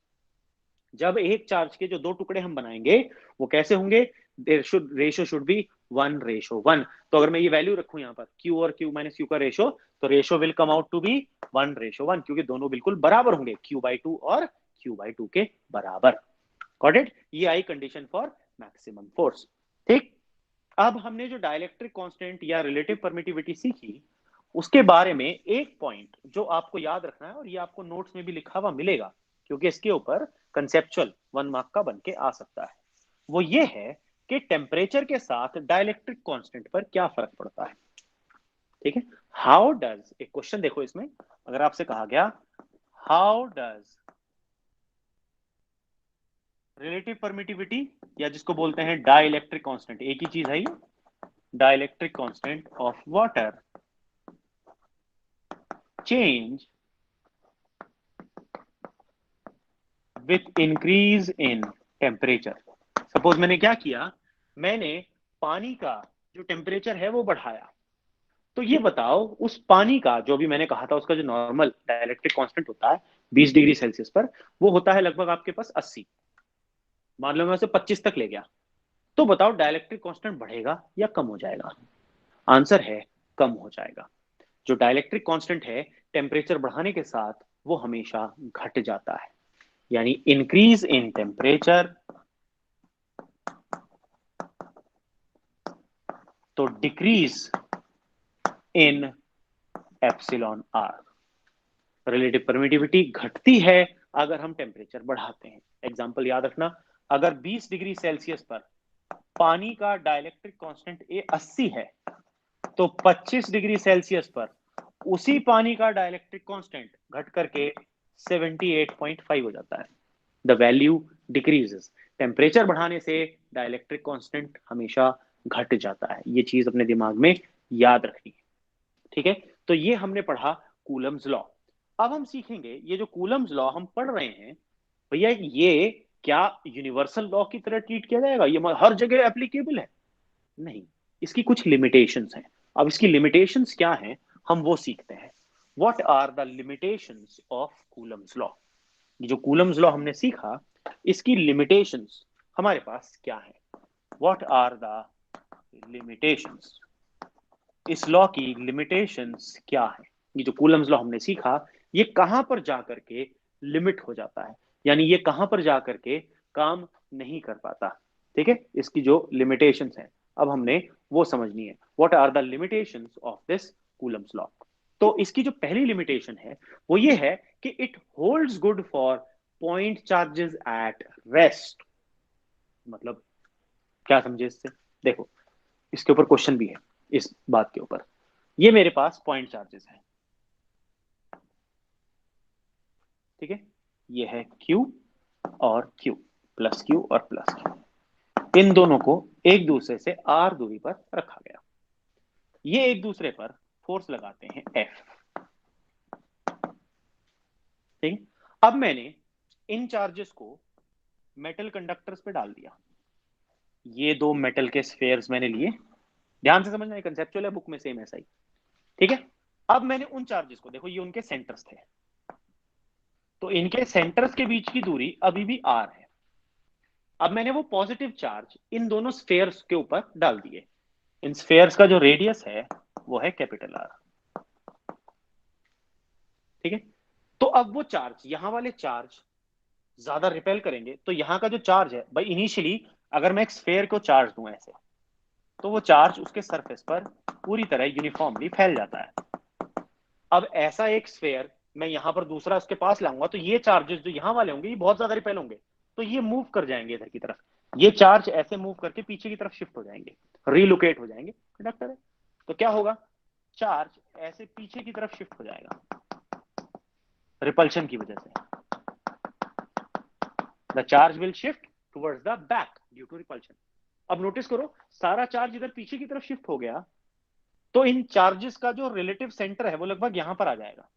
जब एक चार्ज के जो दो टुकड़े हम बनाएंगे वो कैसे होंगे, रेशो शुड बी 1:1। तो अगर मैं ये वैल्यू रखूं यहाँ पर Q और Q माइनस Q का रेशो, तो ratio will come out to be 1:1, क्योंकि दोनों बिल्कुल बराबर होंगे, Q/2 और Q/2 के बराबर। गॉट इट, ये आई कंडीशन फॉर मैक्सिमम फोर्स। ठीक, अब हमने जो डाइलेक्ट्रिक कांस्टेंट या रिलेटिव परमिटिविटी सीखी, उसके बारे में एक पॉइंट जो आपको याद रखना है, और ये आपको नोट्स में भी लिखा हुआ मिलेगा, क्योंकि इसके ऊपर कंसेप्चुअल 1 मार्क का बन के आ सकता है, वो ये है कि टेम्परेचर के साथ डाइलेक्ट्रिक कांस्टेंट पर क्या फर्क पड़ता है। ठीक है, हाउ डज, एक क्वेश्चन देखो इसमें, अगर आपसे कहा गया हाउ डज रिलेटिव परमिटिविटी, या जिसको बोलते हैं डाइलेक्ट्रिक कांस्टेंट, एक ही चीज है ये, dielectric constant of water change with increase in temperature. Suppose मैंने क्या किया, मैंने पानी का जो टेम्परेचर है वो बढ़ाया, तो ये बताओ उस पानी का जो भी मैंने कहा था उसका जो नॉर्मल डाइलेक्ट्रिक कांस्टेंट होता है 20 डिग्री सेल्सियस पर, वो होता है लगभग आपके पास 80, मान लो मैं उसे 25 तक ले गया, तो बताओ डाइलेक्ट्रिक कांस्टेंट बढ़ेगा या कम हो जाएगा। आंसर है कम हो जाएगा। जो डाइलेक्ट्रिक कांस्टेंट है टेम्परेचर बढ़ाने के साथ वो हमेशा घट जाता है, यानी इंक्रीज इन टेम्परेचर तो decrease in epsilon R. Relative permittivity घटती है अगर हम टेम्परेचर बढ़ाते हैं। एग्जांपल याद रखना, अगर 20 डिग्री सेल्सियस पर पानी का डाइलेक्ट्रिक कांस्टेंट 80 है, तो 25 डिग्री सेल्सियस पर उसी पानी का डाइलेक्ट्रिक कांस्टेंट घट करके 78.5 हो जाता है। द वैल्यू डिक्रीजेस, टेम्परेचर बढ़ाने से डाइलेक्ट्रिक कांस्टेंट हमेशा घट जाता है। ये चीज अपने दिमाग में याद रखनी है। ठीक है, तो ये हमने पढ़ा कूलम्स लॉ। अब हम सीखेंगे ये जो कूलम्स लॉ हम पढ़ रहे हैं, भैया ये क्या यूनिवर्सल लॉ की तरह ट्रीट किया जाएगा, ये हर जगह एप्लीकेबल है, नहीं, इसकी कुछ लिमिटेशंस हैं। अब इसकी लिमिटेशंस क्या हैं हम वो सीखते हैं। What are the limitations of Coulomb's law. ये जो कूलम्स लॉ हमने सीखा, इसकी लिमिटेशंस हमारे पास क्या है? व्हाट आर द लिमिटेशंस, इस लॉ की लिमिटेशंस क्या है? ये जो कूलम्स लॉ हमने सीखा, ये कहां पर जाकर के लिमिट हो जाता है, यानी ये कहां पर जाकर के काम नहीं कर पाता। ठीक है, इसकी जो लिमिटेशंस हैं अब हमने वो समझनी है। What are the limitations of this Coulomb's law. तो इसकी जो पहली लिमिटेशन है वो ये है कि it holds good for point charges at rest. मतलब क्या समझे इससे? देखो, इसके ऊपर क्वेश्चन भी है इस बात के ऊपर। ये मेरे पास पॉइंट चार्जेस है, ठीक है, ये है Q और Q, प्लस Q और प्लस Q। इन दोनों को एक दूसरे से R दूरी पर रखा गया। ये एक दूसरे पर फोर्स लगाते हैं F। ठीक, अब मैंने इन चार्जेस को मेटल कंडक्टर्स पे डाल दिया। ये दो मेटल के स्फेयर्स मैंने लिए, ध्यान से समझना, कंसेप्चुअल है, बुक में सेम ऐसा ही। ठीक है, अब मैंने उन चार्जेस को, देखो ये उनके सेंटर्स थे, तो इनके सेंटर्स के बीच की दूरी अभी भी R है। अब मैंने वो पॉजिटिव चार्ज इन दोनों स्फेयर्स के ऊपर डाल दिए। इन स्फेयर्स का जो रेडियस है वो है कैपिटल R। ठीक है, तो अब वो चार्ज, यहां वाले चार्ज ज्यादा रिपेल करेंगे, तो यहां का जो चार्ज है भाई, इनिशियली अगर मैं एक स्फेयर को चार्ज दूं ऐसे, तो वो चार्ज उसके सरफेस पर पूरी तरह यूनिफॉर्मली फैल जाता है। अब ऐसा एक स्फेयर मैं यहां पर दूसरा उसके पास लाऊंगा, तो ये चार्जेस जो यहां वाले होंगे ये बहुत ज्यादा रिपेल होंगे, तो ये मूव कर जाएंगे इधर की तरफ। ये चार्ज ऐसे मूव करके पीछे की तरफ शिफ्ट हो जाएंगे, रिलोकेट हो जाएंगे। कंडक्टर है तो क्या होगा, चार्ज ऐसे पीछे की तरफ शिफ्ट हो जाएगा रिपल्शन की वजह से। The charge will shift towards the back due to repulsion. अब नोटिस करो, सारा चार्ज इधर पीछे की तरफ शिफ्ट हो गया, तो इन चार्जेस का जो रिलेटिव सेंटर है वो लगभग यहां पर आ जाएगा।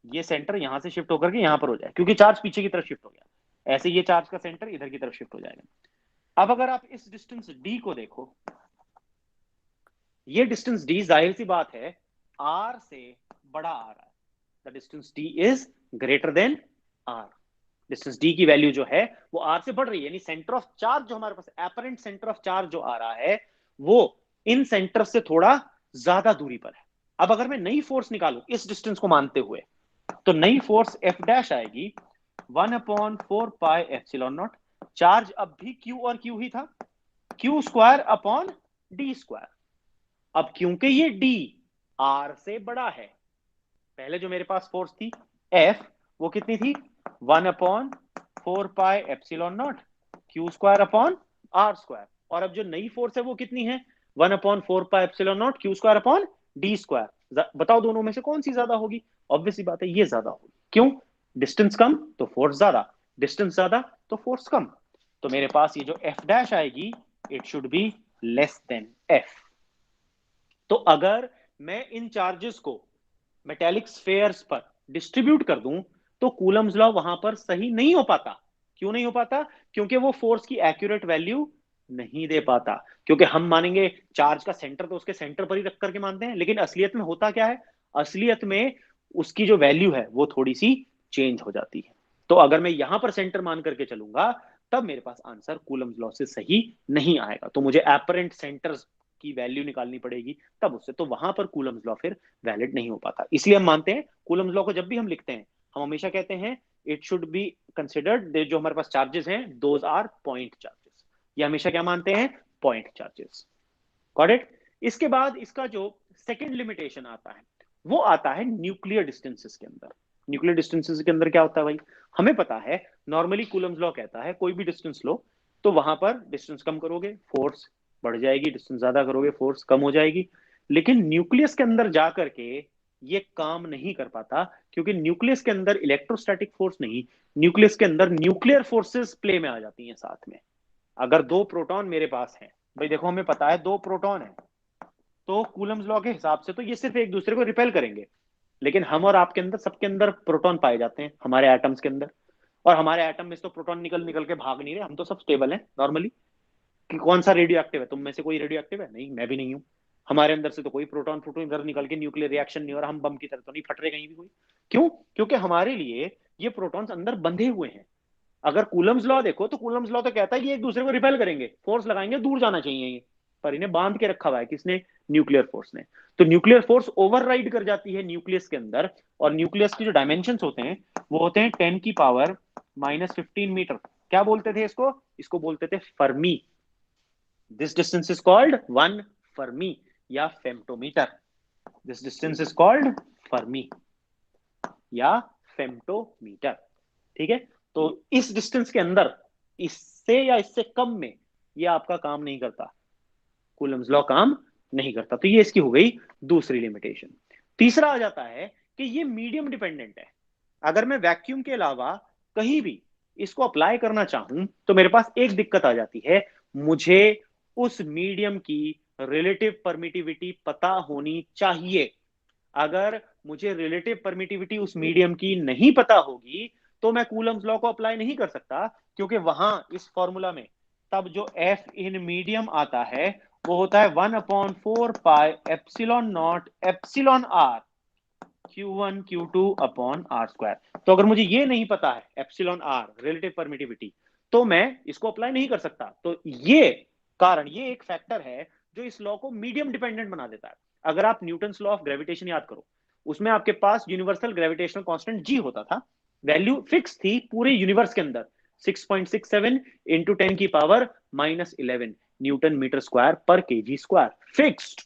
ये सेंटर यहां से शिफ्ट होकर के यहां पर हो जाए, क्योंकि चार्ज पीछे की तरफ शिफ्ट हो गया। ऐसे ये चार्ज का सेंटर इधर की तरफ शिफ्ट हो जाएगा। अब अगर आप इस डिस्टेंस d को देखो, ये डिस्टेंस d जाहिर सी बात है r से बड़ा आ रहा है। The distance d is greater than r। Distance d की वैल्यू जो है वो r से बढ़ रही है, यानी सेंटर ऑफ चार्ज जो हमारे पास, एपरेंट सेंटर ऑफ चार्ज जो आ रहा है वो इन सेंटर से थोड़ा ज्यादा दूरी पर है। अब अगर मैं नई फोर्स निकालूं इस डिस्टेंस को मानते हुए, तो नई फोर्स F डैश आएगी 1/4πε0। चार्ज अब भी Q और Q ही था, Q square upon D square. अब क्योंकि ये D R से बड़ा है, पहले जो मेरे पास फोर्स थी F वो कितनी थी, 1/4πε0 Q square upon R square. और अब जो नई फोर्स है वो कितनी है, 1/4πε0 Q square upon D square. बताओ दोनों में से कौन सी ज्यादा होगी? ऑब्वियसली बात है ये ज्यादा होगी। क्यों? डिस्टेंस कम तो फोर्स ज्यादा, डिस्टेंस ज्यादा तो फोर्स कम। तो मेरे पास ये जो F डैश आएगी, it should be less than F। तो अगर मैं इन चार्जेस को मेटेलिक स्फेयर्स पर डिस्ट्रीब्यूट कर दूं, तो कूलम्स लॉ वहां पर सही नहीं हो पाता। क्यों नहीं हो पाता? क्योंकि वो फोर्स की एक्यूरेट वैल्यू नहीं दे पाता। क्योंकि हम मानेंगे चार्ज का सेंटर तो उसके सेंटर पर ही रख करके मानते हैं, लेकिन असलियत में होता क्या है, असलियत में उसकी जो वैल्यू है वो थोड़ी सी चेंज हो जाती है। तो अगर मैं यहां पर सेंटर मान करके चलूंगा, तब मेरे पास आंसर कूलम्स लॉ से सही नहीं आएगा। तो मुझे एपरेंट सेंटर की वैल्यू निकालनी पड़ेगी तब उससे, तो वहां पर कूलम्स लॉ फिर वैलिड नहीं हो पाता। इसलिए हम मानते हैं कूलम्स लॉ को जब भी हम लिखते हैं, हम हमेशा कहते हैं इट शुड बी कंसिडर्ड, जो हमारे पास चार्जेस हैं दोज आर पॉइंट चार्जेस। ये हमेशा क्या मानते हैं, पॉइंट चार्जेस। Got it? इसके बाद इसका जो सेकंड लिमिटेशन आता है वो आता है न्यूक्लियर डिस्टेंसेस के अंदर। न्यूक्लियर डिस्टेंसेस के अंदर क्या होता है भाई, हमें पता है नॉर्मली कूलम्स लॉ कहता है कोई भी डिस्टेंस लो तो वहां पर डिस्टेंस कम करोगे फोर्स बढ़ जाएगी, डिस्टेंस ज्यादा करोगे फोर्स कम हो जाएगी। लेकिन न्यूक्लियस के अंदर जाकर के ये काम नहीं कर पाता, क्योंकि न्यूक्लियस के अंदर इलेक्ट्रोस्टैटिक फोर्स नहीं, न्यूक्लियस के अंदर न्यूक्लियर फोर्सेस प्ले में आ जाती हैं साथ में। अगर दो प्रोटॉन मेरे पास हैं, भाई देखो हमें पता है दो प्रोटॉन है, तो कूलम्स लॉ के हिसाब से तो ये सिर्फ एक दूसरे को रिपेल करेंगे। लेकिन हम और आपके अंदर, सबके अंदर प्रोटॉन पाए जाते हैं हमारे एटम्स के अंदर, और हमारे एटम में से तो प्रोटॉन निकल निकल के भाग नहीं रहे, हम तो सब स्टेबल हैं नॉर्मली। कि कौन सा रेडियो एक्टिव है, तुम में से कोई रेडियो एक्टिव है? नहीं, मैं भी नहीं हूं। हमारे अंदर से तो कोई प्रोटॉन प्रोटॉन इधर निकल के न्यूक्लियर रिएक्शन नहीं हो रहा, हम बम की तरह तो नहीं फट रहे कहीं भी कोई। क्यों? क्योंकि हमारे लिए ये प्रोटॉन्स अंदर बंधे हुए हैं। अगर कूलम्स लॉ देखो तो कूलम्स लॉ तो कहता है कि एक दूसरे को रिपेल करेंगे, फोर्स लगाएंगे, दूर जाना चाहिए ये, पर इन्हें बांध के रखा हुआ है किसने? न्यूक्लियर फोर्स ने। तो न्यूक्लियर फोर्स ओवरराइड कर जाती है न्यूक्लियस के अंदर, और न्यूक्लियस की जो डायमेंशन होते हैं वो होते हैं 10⁻⁻15 मीटर। क्या बोलते थे इसको? इसको बोलते थे fermi. This distance is called 1 fermi या femtometre. This distance is called fermi या फेम्टोमीटर। ठीक है? तो इस डिस्टेंस के अंदर, इससे या इससे कम में, ये आपका काम नहीं करता, कूलम्स लॉ काम नहीं करता। तो ये इसकी हो गई दूसरी लिमिटेशन। तीसरा आ जाता है कि ये मीडियम डिपेंडेंट है। अगर मैं वैक्यूम के अलावा कहीं भी इसको अप्लाई करना चाहूं तो मेरे पास एक दिक्कत आ जाती है, मुझे उस मीडियम की रिलेटिव परमिटिविटी पता होनी चाहिए। अगर मुझे रिलेटिव परमिटिविटी उस मीडियम की नहीं पता होगी तो मैं कूलम्स लॉ को अप्लाई नहीं कर सकता, क्योंकि वहां इस फॉर्मूला में तब जो एफ इन मीडियम आता है वो होता है 1/4πε0 ε r Q1 Q2 upon R square. तो अगर मुझे ये नहीं पता है एप्सिलॉन आर रिलेटिव परमिटिविटी, तो मैं इसको अप्लाई नहीं कर सकता। तो ये कारण, ये एक फैक्टर है जो इस लॉ को मीडियम डिपेंडेंट बना देता है। अगर आप न्यूटन्स लॉ ऑफ ग्रेविटेशन याद करो, उसमें आपके पास यूनिवर्सल ग्रेविटेशनल कांस्टेंट जी होता था, वैल्यू फिक्स थी पूरे यूनिवर्स के अंदर, 6.67 इंटू 10⁻⁻11 न्यूटन मीटर स्क्वायर पर केजी स्क्वायर, फिक्स्ड।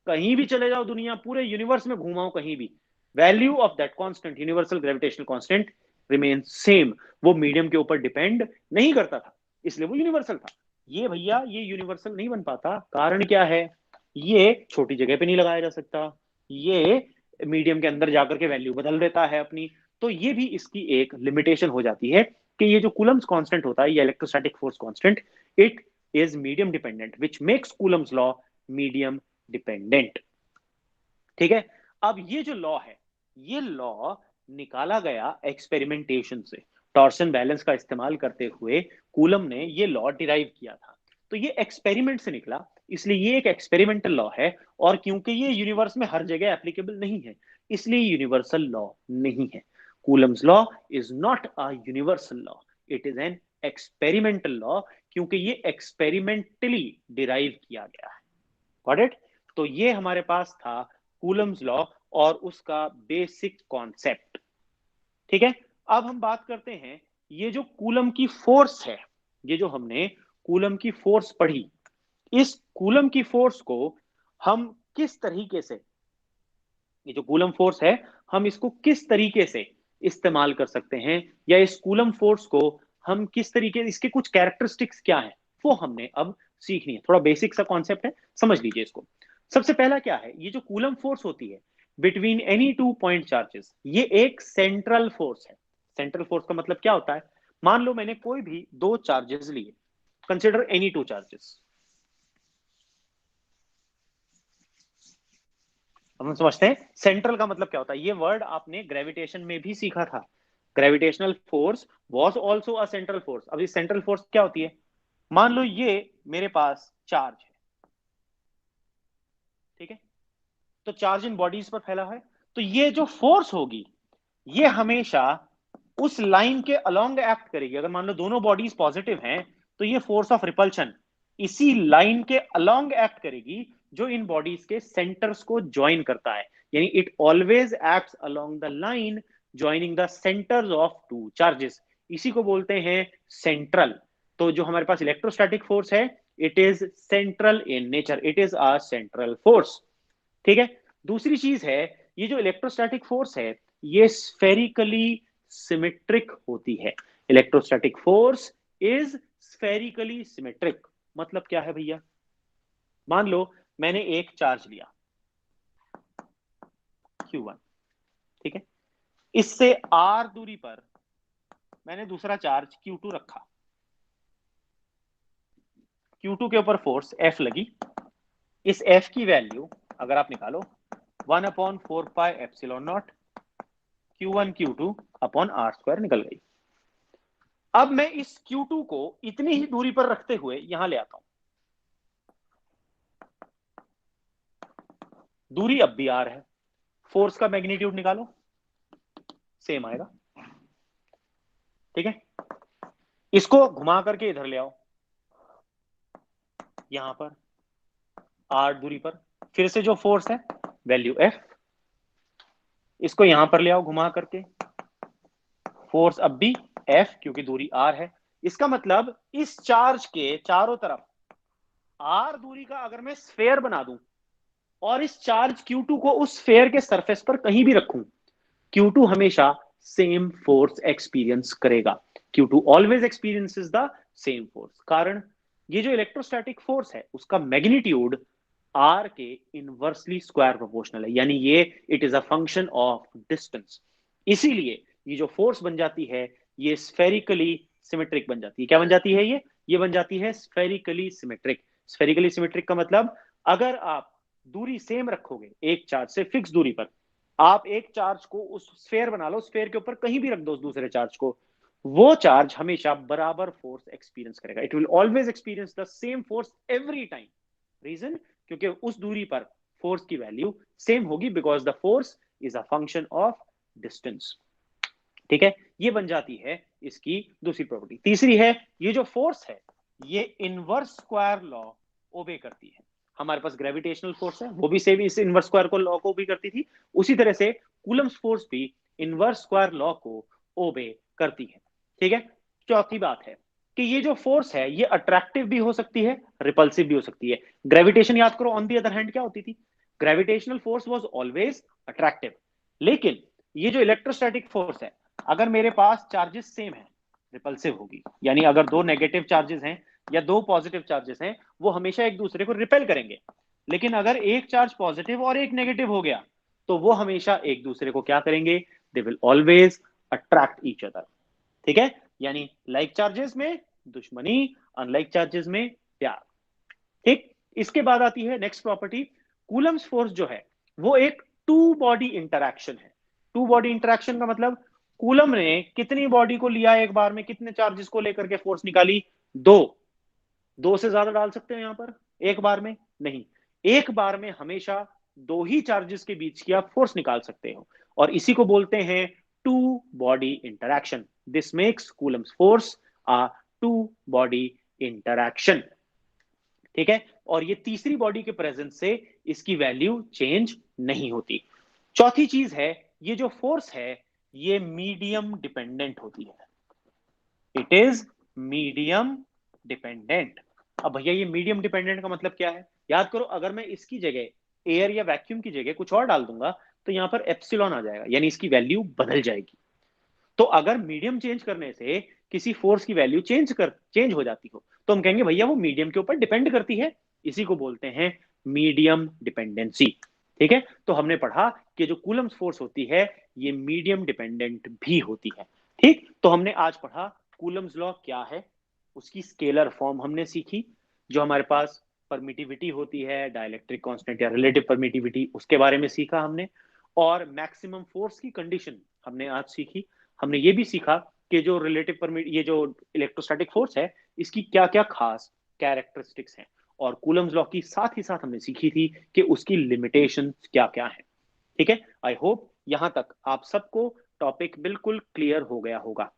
कहीं भी चले जाओ दुनिया, पूरे यूनिवर्स में घुमाओ कहीं भी, value of that constant, universal gravitational constant remain same. वो मीडियम के ऊपर डिपेंड नहीं करता था, इसलिए वो यूनिवर्सल था। ये भैया ये यूनिवर्सल नहीं बन पाता, कारण क्या है? ये छोटी जगह पे नहीं लगाया जा सकता, ये मीडियम के अंदर जाकर के वैल्यू बदल देता है अपनी। तो ये भी इसकी एक लिमिटेशन हो जाती है कि ये जो कूलम्स कांस्टेंट होता है, ये electrostatic force constant, it is medium dependent, which makes Coulomb's law medium dependent. ठीक है? अब ये जो लॉ है, ये लॉ निकाला गया एक्सपेरिमेंटेशन से, टॉर्सन बैलेंस का इस्तेमाल करते हुए कूलम ने ये लॉ डिराइव किया था। तो ये एक्सपेरिमेंट से निकला, इसलिए ये एक एक्सपेरिमेंटल लॉ है। और क्योंकि ये यूनिवर्स में हर जगह एप्लीकेबल नहीं है, इसलिए यूनिवर्सल लॉ नहीं है। Coulomb's law is not a universal law, it is an experimental law, क्योंकि ये एक्सपेरिमेंटली डिराइव किया गया है। Got it? तो ये हमारे पास था कूलम्स लॉ और उसका बेसिक कॉन्सेप्ट। ठीक है? अब हम बात करते हैं, ये जो कूलम की फोर्स है, ये जो हमने कूलम की फोर्स पढ़ी, इस कूलम की फोर्स को हम किस तरीके से, ये जो कूलम फोर्स है, हम इसको किस तरीके से इस्तेमाल कर सकते हैं, या इस कूलम फोर्स को हम किस तरीके, इसके कुछ कैरेक्टरिस्टिक्स क्या है, वो हमने अब सीखनी है। थोड़ा बेसिक सा कॉन्सेप्ट है, समझ लीजिए इसको। सबसे पहला क्या है, ये जो कूलम फोर्स होती है बिटवीन एनी 2 पॉइंट चार्जेस, ये एक सेंट्रल फोर्स है। सेंट्रल फोर्स का मतलब क्या होता है? मान लो मैंने कोई भी दो चार्जेस लिए, कंसिडर एनी 2 चार्जेस। हम समझते हैं सेंट्रल का मतलब क्या होता है। ये वर्ड आपने ग्रेविटेशन में भी सीखा था, gravitational force was also a central force. अब ये सेंट्रल फोर्स क्या होती है? मान लो ये मेरे पास चार्ज है, ठीक है? तो चार्ज इन बॉडीज पर फैला है, तो ये जो फोर्स होगी ये हमेशा उस लाइन के अलोंग एक्ट करेगी। अगर मान लो दोनों बॉडीज पॉजिटिव हैं तो ये फोर्स ऑफ रिपल्शन इसी लाइन के अलोंग एक्ट करेगी जो इन बॉडीज के सेंटर्स को ज्वाइन करता है। यानी it always acts along the line joining the centres of to charges, इसी को बोलते हैं सेंट्रल। तो जो हमारे पास इलेक्ट्रोस्टैटिक फोर्स है, it is central in nature, it is a central force. ठीक है? दूसरी चीज है, ये जो इलेक्ट्रोस्टैटिक फोर्स है ये स्फेरिकली सिमेट्रिक होती है। Electrostatic force is spherically symmetric. मतलब क्या है भैया? मान लो मैंने एक चार्ज लिया Q1, ठीक है? इससे R दूरी पर मैंने दूसरा चार्ज Q2 रखा, Q2 के ऊपर फोर्स F लगी। इस F की वैल्यू अगर आप निकालो 1/4πε0 Q1 Q2 upon R square निकल गई। अब मैं इस Q2 को इतनी ही दूरी पर रखते हुए यहां ले आता हूं, दूरी अब भी r है, फोर्स का मैग्नीट्यूड निकालो, सेम आएगा। ठीक है, इसको घुमा करके इधर ले आओ, यहां पर r दूरी पर, फिर से जो फोर्स है वैल्यू F, इसको यहां पर ले आओ घुमा करके, फोर्स अब भी F क्योंकि दूरी r है। इसका मतलब इस चार्ज के चारों तरफ r दूरी का अगर मैं स्फेयर बना दूं और इस चार्ज Q2 को उस स्फेयर के सरफेस पर कहीं भी रखूं, Q2 हमेशा सेम फोर्स एक्सपीरियंस करेगा। Q2 always experiences the same force. कारण ये जो इलेक्ट्रोस्टैटिक फोर्स है उसका मैग्नीट्यूड r के इनवर्सली स्क्वायर प्रोपोर्शनल है, यानी ये it is a function of distance. इसीलिए ये जो फोर्स बन जाती है ये स्फेरिकली सिमेट्रिक बन जाती है। क्या बन जाती है ये बन जाती है स्फेरिकली सिमेट्रिक। स्फेरिकली सिमेट्रिक का मतलब अगर आप दूरी सेम रखोगे एक चार्ज से फिक्स दूरी पर, आप एक चार्ज को उस स्फेयर बना लो, स्फेयर के ऊपर कहीं भी रख दो उस दूसरे चार्ज को, वो चार्ज हमेशा बराबर फोर्स एक्सपीरियंस करेगा। It will always experience the same force every time. Reason, क्योंकि उस दूरी पर फोर्स की वैल्यू सेम होगी, because the force is a function of distance. ठीक है, ये बन जाती है इसकी दूसरी प्रॉपर्टी। तीसरी है, ये जो फोर्स है ये इनवर्स स्क्वायर लॉ ओबे करती है। हमारे पास ग्रेविटेशनल फोर्स है, वो भी सेम इस इनवर्स स्क्वायर को लॉ को ओबे करती थी, उसी तरह से कूलम्स फोर्स भी इनवर्स स्क्वायर लॉ को ओबे करती है। ठीक है, चौथी बात है कि ये जो फोर्स है ये अट्रैक्टिव भी हो सकती है, रिपल्सिव भी हो सकती है। ग्रेविटेशन याद करो, ऑन दी अदर हैंड क्या होती थी, gravitational force was always attractive. लेकिन ये जो इलेक्ट्रोस्टैटिक फोर्स है, अगर मेरे पास चार्जेस सेम है, रिपल्सिव होगी। यानी अगर दो नेगेटिव चार्जेस हैं या दो पॉजिटिव चार्जेस हैं, वो हमेशा एक दूसरे को रिपेल करेंगे। लेकिन अगर एक चार्ज पॉजिटिव और एक नेगेटिव हो गया तो वो हमेशा एक दूसरे को क्या करेंगे, they will always attract each other. ठीक है, यानी लाइक चार्जेस में दुश्मनी, अनलाइक चार्जेस में प्यार। ठीक, इसके बाद आती है नेक्स्ट प्रॉपर्टी, कूलम्स फोर्स जो है वो एक टू बॉडी इंटरैक्शन है। टू बॉडी इंटरैक्शन का मतलब कूलम ने कितनी बॉडी को लिया एक बार में, कितने चार्जेस को लेकर के फोर्स निकाली, दो। दो से ज्यादा डाल सकते हैं यहां पर एक बार में नहीं, एक बार में हमेशा दो ही चार्जेस के बीच की आप फोर्स निकाल सकते हो, और इसी को बोलते हैं two body interaction. This makes Coulomb's force a two body interaction. ठीक है, और ये तीसरी बॉडी के प्रेजेंस से इसकी वैल्यू चेंज नहीं होती। चौथी चीज है, ये जो फोर्स है ये मीडियम डिपेंडेंट होती है। It is medium dependent. अब भैया ये मीडियम डिपेंडेंट का मतलब क्या है, याद करो, अगर मैं इसकी जगह एयर या वैक्यूम की जगह कुछ और डाल दूंगा तो यहां पर एप्सिलॉन आ जाएगा, यानी इसकी वैल्यू बदल जाएगी। तो अगर मीडियम चेंज करने से किसी फोर्स की वैल्यू चेंज हो जाती हो तो हम कहेंगे भैया वो मीडियम के ऊपर डिपेंड करती है। इसी को बोलते हैं मीडियम डिपेंडेंसी। ठीक है, तो हमने पढ़ा कि जो कूलम्स फोर्स होती है ये मीडियम डिपेंडेंट भी होती है। ठीक, तो हमने आज पढ़ा कूलम्स लॉ क्या है, उसकी स्केलर फॉर्म हमने सीखी, जो हमारे पास परमिटिविटी होती है, डाइलेक्ट्रिक कांस्टेंट या रिलेटिव परमिटिविटी, उसके बारे में सीखा हमने, और मैक्सिमम फोर्स की कंडीशन हमने आज सीखी। हमने ये भी सीखा कि जो रिलेटिव परमिट ये जो इलेक्ट्रोस्टैटिक फोर्स है इसकी क्या क्या खास कैरेक्टरिस्टिक्स हैं, और कूलम्स लॉ की साथ ही साथ हमने सीखी थी कि उसकी लिमिटेशन क्या क्या है। ठीक है, आई होप यहां तक आप सबको टॉपिक बिल्कुल क्लियर हो गया होगा।